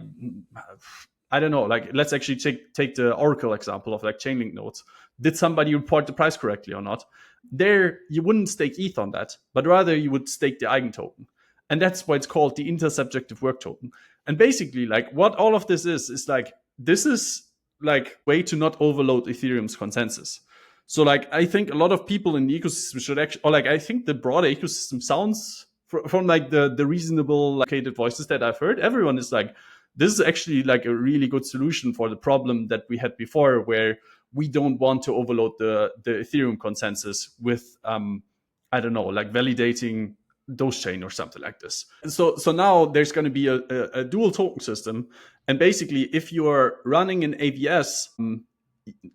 I don't know, like let's actually take the Oracle example of like chainlink nodes. Did somebody report the price correctly or not? There you wouldn't stake ETH on that, but rather you would stake the eigen token. And that's why it's called the intersubjective work token. And basically like what all of this is like, this is like way to not overload Ethereum's consensus. So like I think a lot of people in the ecosystem should actually, or like I think the broader ecosystem sounds from like the reasonable located voices that I've heard, everyone is like, this is actually like a really good solution for the problem that we had before, where we don't want to overload the Ethereum consensus with I don't know, like validating Dogechain or something like this. So now there's going to be a dual token system, and basically if you're running an AVS,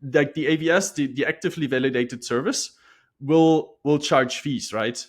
like the AVS, the actively validated service, will charge fees, right?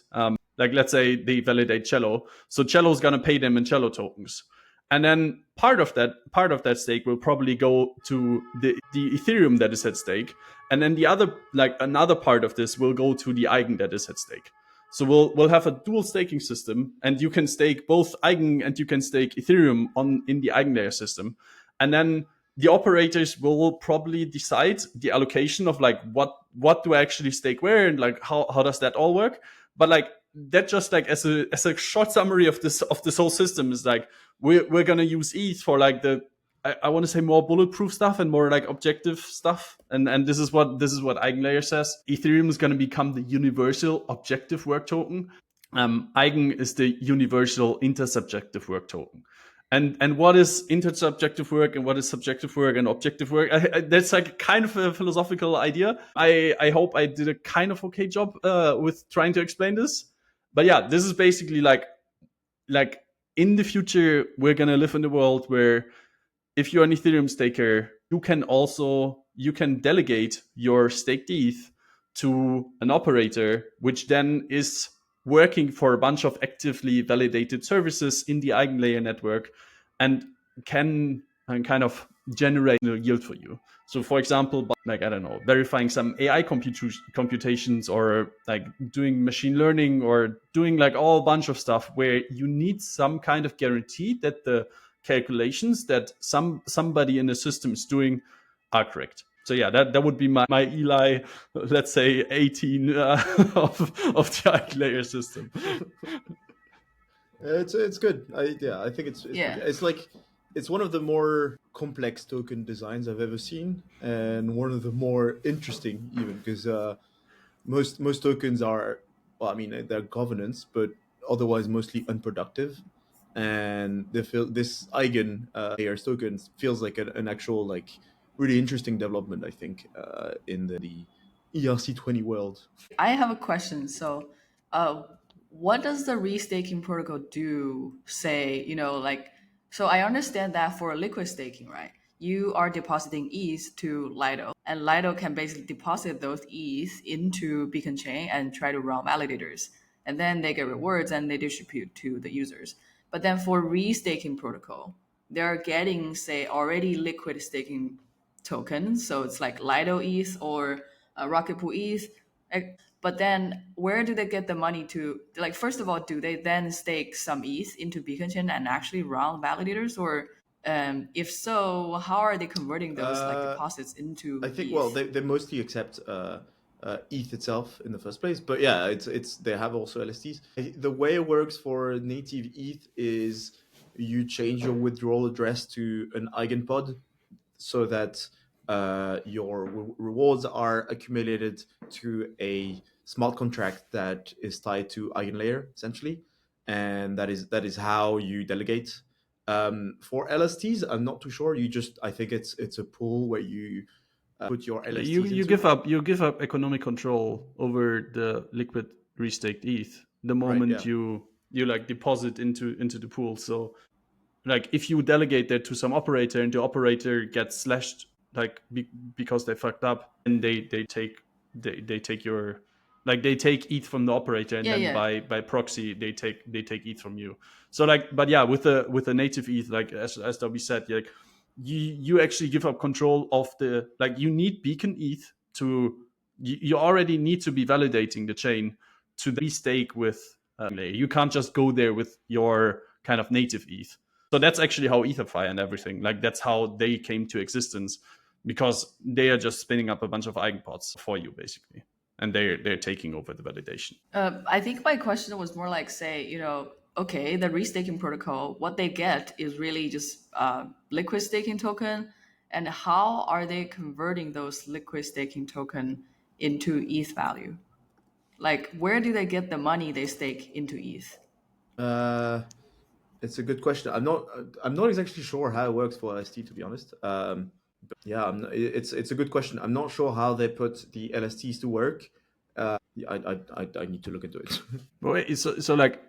Like let's say they validate Cello, so Cello is going to pay them in Cello tokens, and then part of that stake will probably go to the Ethereum that is at stake, and then the other, like another part of this will go to the eigen that is at stake. So we'll have a dual staking system, and you can stake both eigen and you can stake Ethereum in the EigenLayer system, and then the operators will probably decide the allocation of like what do I actually stake where, and like how does that all work. But like that, just like as a short summary of this whole system, is like we're gonna use ETH for like the I want to say more bulletproof stuff and more like objective stuff, and this is what EigenLayer says. Ethereum is going to become the universal objective work token. Eigen is the universal intersubjective work token. And what is intersubjective work and what is subjective work and objective work? That's like kind of a philosophical idea. I hope I did a kind of okay job with trying to explain this. But yeah, this is basically like in the future, we're going to live in a world where if you're an Ethereum staker, you can delegate your staked ETH to an operator, which then is working for a bunch of actively validated services in the EigenLayer network, and can and kind of generate a yield for you. So for example, like, I don't know, verifying some AI computations, or like doing machine learning, or doing like all bunch of stuff where you need some kind of guarantee that the calculations that somebody in the system is doing are correct. So yeah, that would be my Eli, let's say 18 of the EigenLayer system. It's good. I think it's Yeah. it's like it's one of the more complex token designs I've ever seen, and one of the more interesting even, because most tokens are, well, I mean, they're governance, but otherwise mostly unproductive. And this Eigen layers tokens feels like an actual, like, really interesting development, I think, in the ERC20 world. I have a question. So, what does the restaking protocol do? Say, like, so I understand that for liquid staking, right? You are depositing ETH to Lido, and Lido can basically deposit those ETH into Beacon Chain and try to run validators, and then they get rewards and they distribute to the users. But then for restaking protocol, they're getting, say, already liquid staking tokens, so it's like Lido ETH or Rocket Pool ETH. But then where do they get the money to, like, first of all, do they then stake some ETH into Beacon Chain and actually run validators? Or if so, how are they converting those like deposits into I think, well, ETH? they mostly accept ETH itself in the first place, but yeah, it's they have also LSTs. The way it works for native ETH is you change your withdrawal address to an eigenpod, so that your rewards are accumulated to a smart contract that is tied to EigenLayer, essentially, and that is how you delegate. For LSTs, I'm not too sure. I think it's a pool where you put your LSTs You into. give up economic control over the liquid restaked ETH the Right, moment yeah. you like deposit into the pool. So like if you delegate that to some operator and the operator gets slashed, like because they fucked up, and they take your, like they take ETH from the operator, and Yeah, then yeah. by proxy they take ETH from you. So like, but yeah, with a native ETH, like as we said, like you actually give up control of the, like you need Beacon ETH to, you already need to be validating the chain to be stake with you can't just go there with your kind of native ETH. So that's actually how EtherFi and everything, like that's how they came to existence, because they are just spinning up a bunch of eigenpods for you basically, and they're taking over the validation. I think my question was more like, say, okay, the restaking protocol, what they get is really just liquid staking token. And how are they converting those liquid staking token into ETH value? Like, where do they get the money they stake into ETH? Uh, it's a good question. I'm not exactly sure how it works for LST, to be honest. But yeah, it's a good question. I'm not sure how they put the LSTs to work. Yeah, I need to look into it. But wait, so like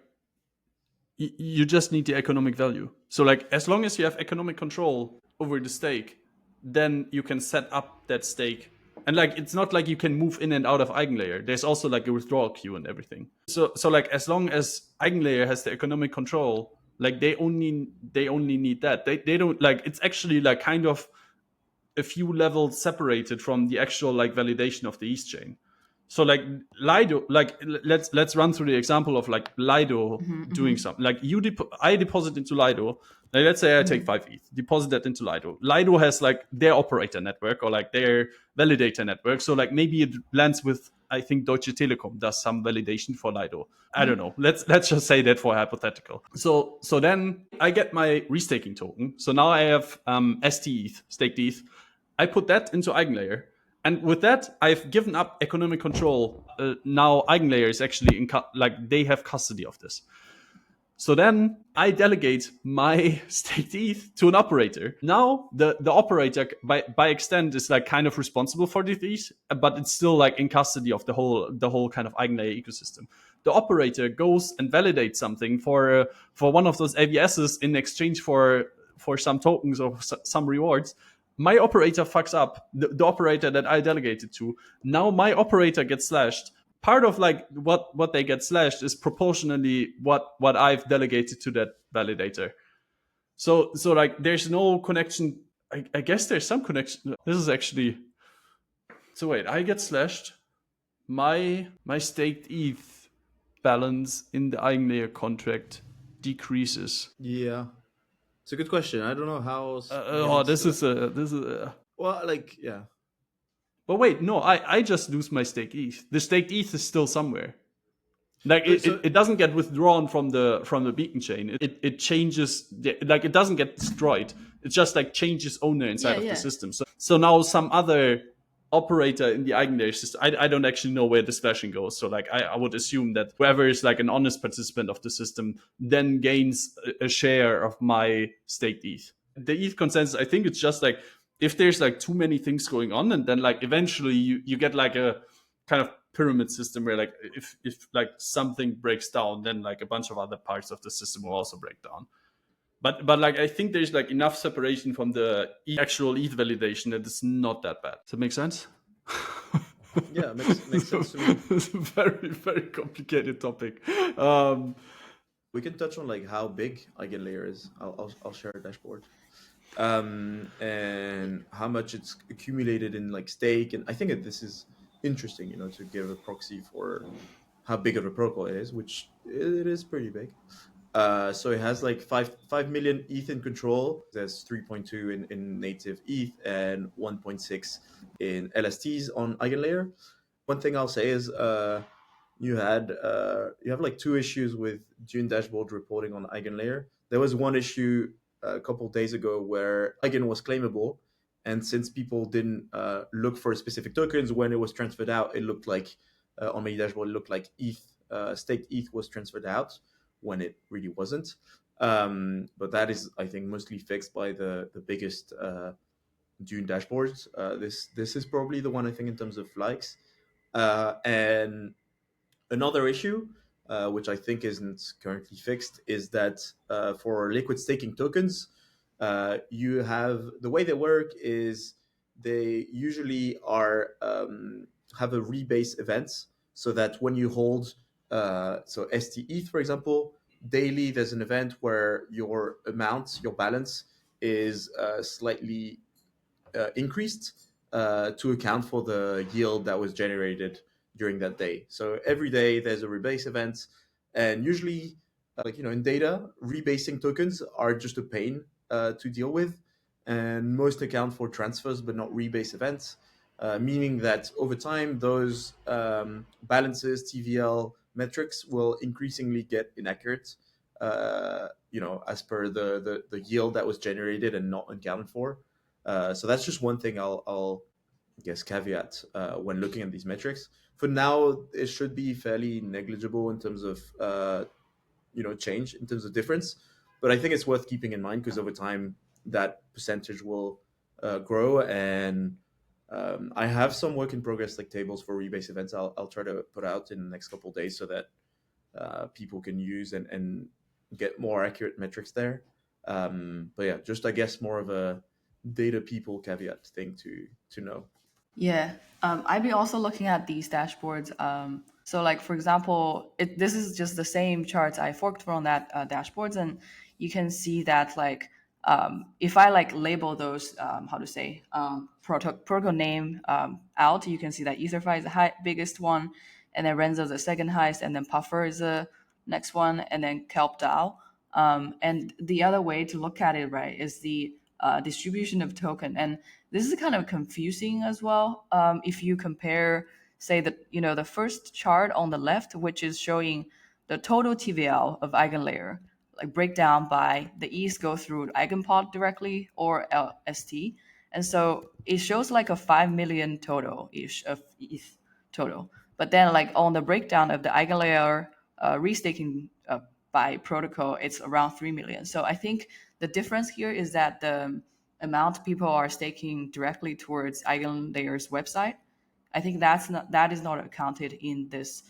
you just need the economic value. So like as long as you have economic control over the stake, then you can set up that stake. And like it's not like you can move in and out of EigenLayer. There's also like a withdrawal queue and everything. So like as long as EigenLayer has the economic control, like they only need that. They don't, like, it's actually like kind of a few levels separated from the actual like validation of the ETH chain. So like Lido, like let's run through the example of like Lido doing something. Like I deposit into Lido. Like let's say I take 5 ETH, deposit that into Lido. Lido has like their operator network or like their validator network. So like maybe it lands with, I think Deutsche Telekom does some validation for Lido. I don't know. Let's just say that for hypothetical. So then I get my restaking token. So now I have ST ETH, staked ETH. I put that into EigenLayer. And with that, I've given up economic control. Now EigenLayer is actually like they have custody of this. So then I delegate my staked ETH to an operator. Now the operator by extent is like kind of responsible for the ETH, but it's still like in custody of the whole kind of EigenLayer ecosystem. The operator goes and validates something for one of those AVSs in exchange for some tokens or some rewards. My operator fucks up, the operator that I delegated to. Now my operator gets slashed. Part of like what they get slashed is proportionally what I've delegated to that validator. So like there's no connection. I guess there's some connection. This is actually, so wait, I get slashed. My staked ETH balance in the EigenLayer contract decreases. Yeah, it's a good question. I don't know how Oh, getting this is a. well, like, yeah. But wait, no, I just lose my staked ETH. The staked ETH is still somewhere. Like So it doesn't get withdrawn from the beacon chain. It changes, like it doesn't get destroyed. It just like changes owner Yeah, inside of the yeah. system. So now some other operator in the eigenlayer system, I don't actually know where the slashing goes. So like I would assume that whoever is like an honest participant of the system then gains a share of my staked ETH. The ETH consensus, I think it's just like if there's like too many things going on, and then like eventually you get like a kind of pyramid system where like if like something breaks down, then like a bunch of other parts of the system will also break down. But like I think there's like enough separation from the actual ETH validation that it's not that bad. Does that make sense? yeah, makes sense to me. It's a very very complicated topic. We can touch on like how big EigenLayer is. I'll share a dashboard, and how much it's accumulated in like stake. And I think that this is interesting, to give a proxy for how big of a protocol it is, which it is pretty big. So it has like 5 million ETH in control. There's 3.2 in native ETH and 1.6 in LSTs on EigenLayer. One thing I'll say is you have like two issues with Dune dashboard reporting on EigenLayer. There was one issue a couple days ago where Eigen was claimable, and since people didn't look for specific tokens when it was transferred out, it looked like on my dashboard it looked like ETH staked ETH was transferred out when it really wasn't. But that is, I think, mostly fixed by the biggest Dune dashboards. This is probably the one I think in terms of likes. And another issue, which I think isn't currently fixed, is that for liquid staking tokens, you have the way they work is they usually are have a rebase event, so that when you hold so STETH, for example, daily there's an event where your amount, your balance is slightly increased to account for the yield that was generated during that day. So every day there's a rebase event, and usually, in data, rebasing tokens are just a pain to deal with, and most account for transfers but not rebase events, meaning that over time those balances, TVL metrics will increasingly get inaccurate. As per the yield that was generated and not accounted for. So that's just one thing I'll guess caveat when looking at these metrics. For now, it should be fairly negligible in terms of change, in terms of difference. But I think it's worth keeping in mind because over time that percentage will grow. And I have some work in progress, like tables for rebase events. I'll try to put out in the next couple of days so that people can use and get more accurate metrics there. But yeah, just I guess more of a data people caveat thing to know. Yeah, I've been also looking at these dashboards. So, like for example, this is just the same charts I forked from that dashboards, and you can see that like if I like label those how to say protocol name out, you can see that EtherFi is the biggest one, and then Renzo is the second highest, and then Puffer is the next one, and then Kelp DAO. And the other way to look at it, right, is the distribution of token, and this is kind of confusing as well. If you compare, say the first chart on the left, which is showing the total TVL of EigenLayer, like breakdown by the ETH go through EigenPod directly or LST, and so it shows like a 5 million total ish of ETH total. But then like on the breakdown of the EigenLayer restaking by protocol, it's around 3 million. So I think the difference here is that the amount people are staking directly towards EigenLayer's website, I think that is not accounted in this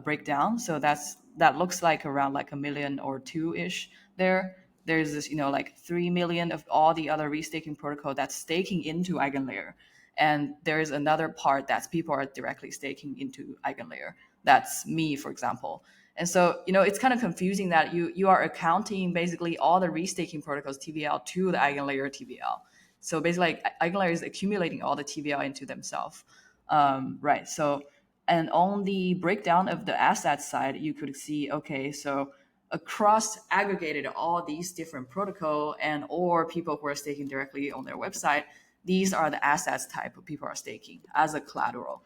breakdown. So that looks like around like a million or two ish there. There's this like 3 million of all the other restaking protocol that's staking into EigenLayer, and there is another part that's people are directly staking into EigenLayer. That's me, for example. And so, it's kind of confusing that you are accounting basically all the restaking protocols TVL to the EigenLayer TVL. So basically, like, EigenLayer is accumulating all the TVL into themselves. Right. So, and on the breakdown of the asset side, you could see, okay, so across aggregated all these different protocol and or people who are staking directly on their website, these are the assets type of people are staking as a collateral.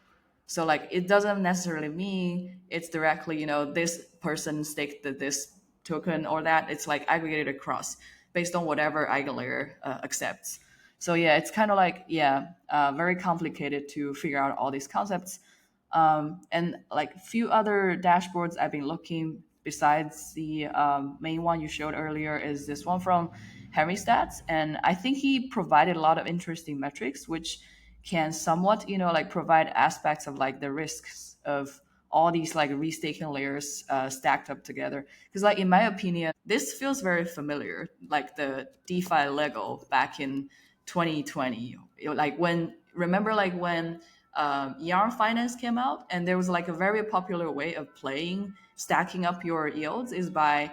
So like it doesn't necessarily mean it's directly, this person staked this token or that. It's like aggregated across based on whatever EigenLayer accepts. So yeah, it's kind of like, very complicated to figure out all these concepts. And like a few other dashboards I've been looking besides the main one you showed earlier is this one from Henry Stats. And I think he provided a lot of interesting metrics, which can somewhat, like provide aspects of like the risks of all these like restaking layers stacked up together. Because like in my opinion, this feels very familiar, like the DeFi Lego back in 2020. Like when Yarn Finance came out, and there was like a very popular way of playing, stacking up your yields is by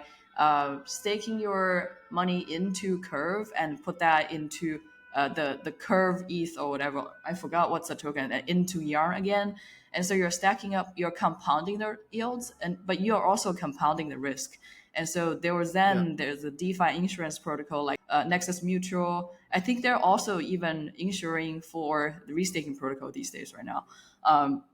staking your money into Curve and put that into the Curve ETH or whatever. I forgot what's the token into Yarn again. And so you're stacking up, you're compounding the yields, but you're also compounding the risk. And so there's a DeFi insurance protocol like Nexus Mutual. I think they're also even insuring for the restaking protocol these days right now.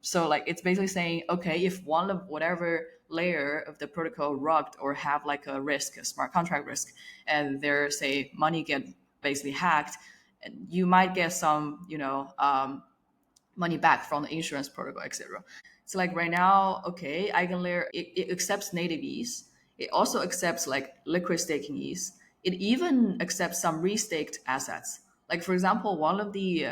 So like it's basically saying, okay, if one of whatever layer of the protocol rugged or have like a risk, a smart contract risk, and their say money get basically hacked, you might get some, money back from the insurance protocol, etc. So like right now, okay, EigenLayer it accepts native ETH. It also accepts like liquid staking ETH. It even accepts some restaked assets. Like for example, one of the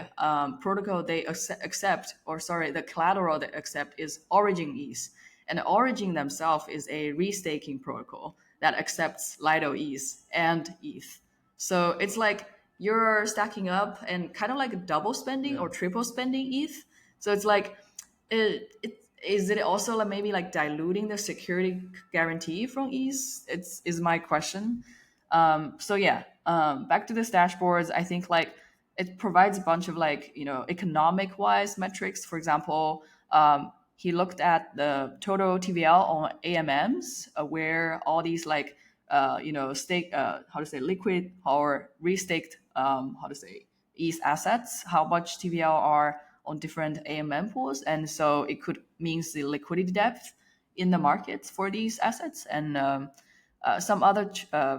protocol they accept, or sorry, the collateral they accept is Origin ETH, and Origin themselves is a restaking protocol that accepts Lido ETH and ETH. So it's like you're stacking up and kind of like double spending or triple spending ETH. So it's like, is it also like maybe like diluting the security guarantee from ETH? Is my question. So yeah, back to this dashboards. I think like it provides a bunch of like economic wise metrics. For example, he looked at the total TVL on AMMs, where all these like stake how to say liquid or restaked how to say ETH assets, how much TVL are on different AMM pools, and so it could means the liquidity depth in the markets for these assets. And some other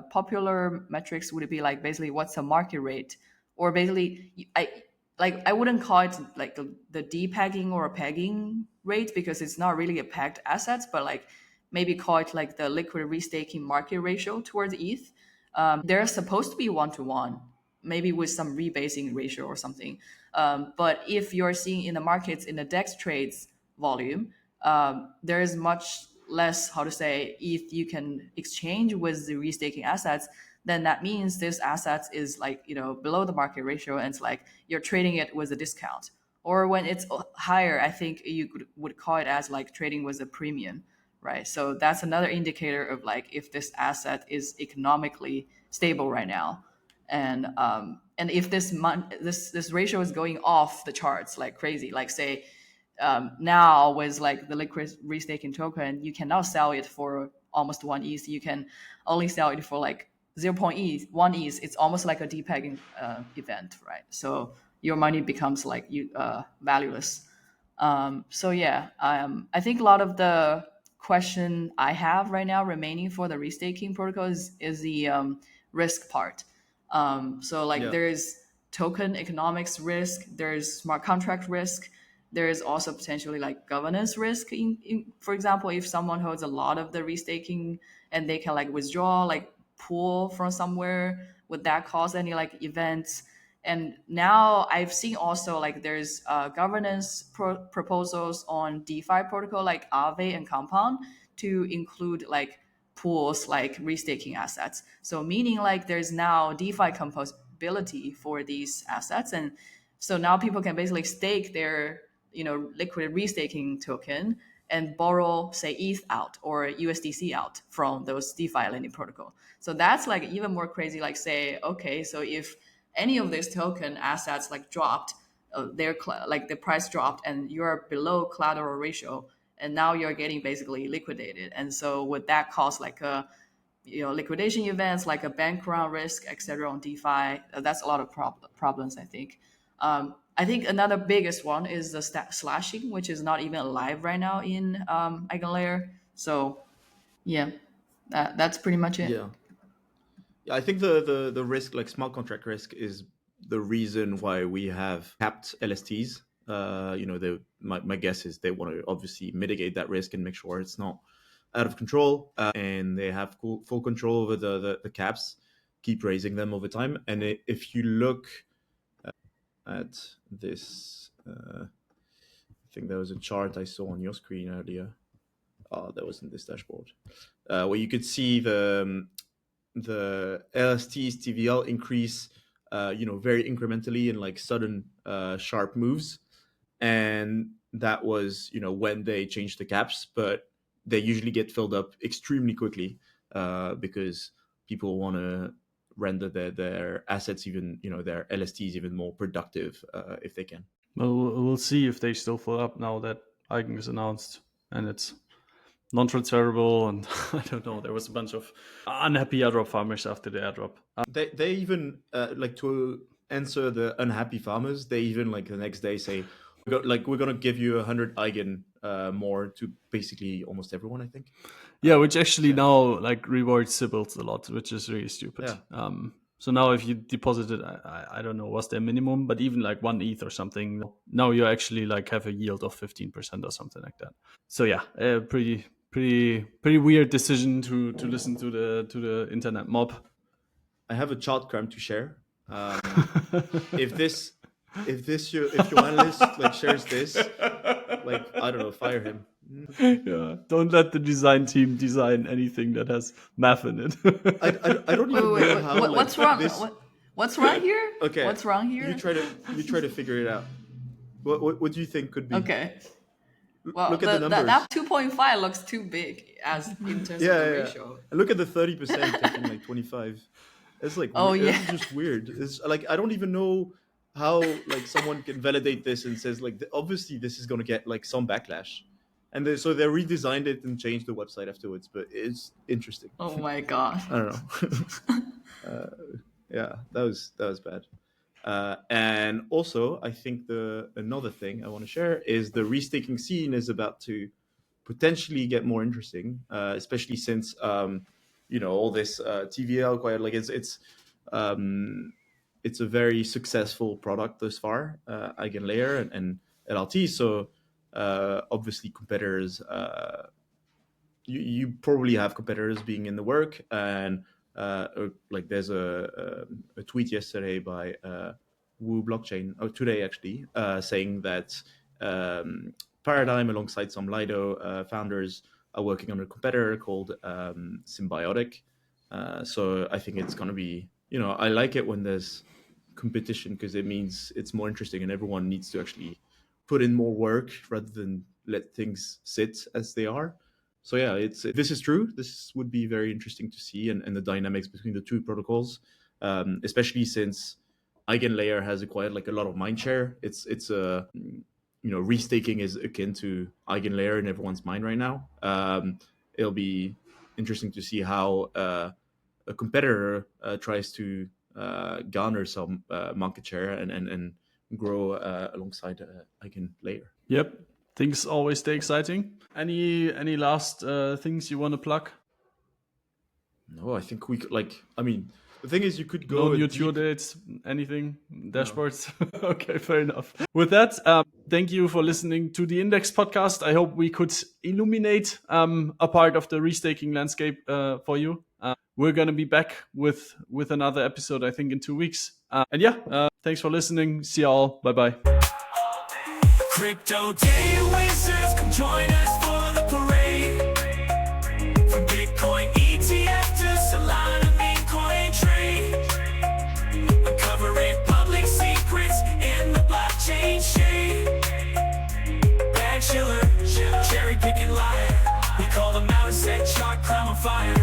popular metrics would be like basically what's the market rate, or basically I wouldn't call it like the depegging or a pegging rate because it's not really a pegged assets, but like maybe call it like the liquid restaking market ratio towards ETH. They're supposed to be 1-to-1, maybe with some rebasing ratio or something. But if you're seeing in the markets in the DEX trades volume, there is much less, how to say, ETH you can exchange with the restaking assets, then that means this asset is like, below the market ratio, and it's like you're trading it with a discount. Or when it's higher, I think you would call it as like trading with a premium, right? So that's another indicator of like if this asset is economically stable right now. And if this ratio is going off the charts like crazy, like say now with like the liquid restaking token, you cannot sell it for almost 1 ETH. You can only sell it for like 0.1 ETH. It's almost like a depegging event, right? So your money becomes like valueless. So yeah, I think a lot of the question I have right now remaining for the restaking protocol is the risk part. So like there's token economics risk, there's smart contract risk, there is also potentially like governance risk. For example, if someone holds a lot of the restaking and they can like withdraw, like pull from somewhere, would that cause any like events? And now I've seen also like there's governance proposals on DeFi protocol like Aave and Compound to include like pools like restaking assets. So meaning like there's now DeFi composability for these assets. And so now people can basically stake their liquid restaking token and borrow, say, ETH out or USDC out from those DeFi lending protocol. So that's like even more crazy. Like say, okay, so if any of these token assets like dropped, like the price dropped, and you're below collateral ratio, and now you're getting basically liquidated. And so would that cause like a liquidation events like a bank run risk, etc. on DeFi? That's a lot of problems, I think. I think another biggest one is the slashing, which is not even alive right now in EigenLayer. So yeah, that's pretty much it. Yeah. Yeah, I think the risk, like smart contract risk, is the reason why we have capped LSTs. My guess is they want to obviously mitigate that risk and make sure it's not out of control, and they have full control over the caps, keep raising them over time. And if you look at this, I think there was a chart I saw on your screen earlier. Oh, that was in this dashboard, where you could see the LST's TVL increase, very incrementally in like sudden, sharp moves, and that was when they changed the caps, but they usually get filled up extremely quickly, because people want to render their assets, even their LSTs, even more productive, if they can. Well, we'll see if they still fill up now that Eigen is announced and it's non-transferable, and I don't know. There was a bunch of unhappy airdrop farmers after the airdrop. They even like to answer the unhappy farmers. They even like the next day say, we're gonna give you 100 Eigen more to basically almost everyone, I think. Yeah, which actually now like rewards Sybils a lot, which is really stupid. Yeah. So now if you deposited, I don't know what's their minimum, but even like 1 ETH or something, now you actually like have a yield of 15% or something like that. So yeah, pretty weird decision to listen to the internet mob. I have a chart crime to share. If your analyst like shares this, like, I don't know, fire him. Yeah, don't let the design team design anything that has math in it. I don't even know how. Like, what's wrong? What's wrong here? Okay. What's wrong here? You try to figure it out. What do you think could be? Okay. Well, look at the numbers. That 2.5 looks too big as in terms of the ratio. And look at the 30% taking like 25. It's like, it's just weird. It's like, I don't even know how like someone can validate this and says like, obviously this is going to get like some backlash. And so they redesigned it and changed the website afterwards, but it's interesting. Oh my god! I don't know. Yeah, that was bad. And also, I think another thing I want to share is the restaking scene is about to potentially get more interesting, especially since all this TVL quite like it's a very successful product thus far, EigenLayer and LRT. So obviously competitors, you probably have competitors being in the work, and like there's a tweet yesterday by Wu Blockchain, or today actually, saying that Paradigm alongside some Lido founders are working on a competitor called Symbiotic. So I think it's going to be, I like it when there's competition because it means it's more interesting and everyone needs to actually put in more work rather than let things sit as they are. So yeah, this is true. This would be very interesting to see, and the dynamics between the two protocols, especially since EigenLayer has acquired like a lot of mindshare. It's restaking is akin to EigenLayer in everyone's mind right now. It'll be interesting to see how a competitor tries to garner some market share and grow alongside EigenLayer. Yep. Things always stay exciting. Any last things you want to plug? No, I think we could, the thing is you could go... No new tour dates, anything, dashboards? No. Okay, fair enough. With that, thank you for listening to the Index podcast. I hope we could illuminate a part of the restaking landscape for you. We're going to be back with another episode, I think, in 2 weeks. Thanks for listening. See y'all. Bye-bye. Crypto data wizards, come join us for the parade. From Bitcoin ETF to Solana meme coin trade, uncovering public secrets in the blockchain shade. Bad chiller, cherry picking fire.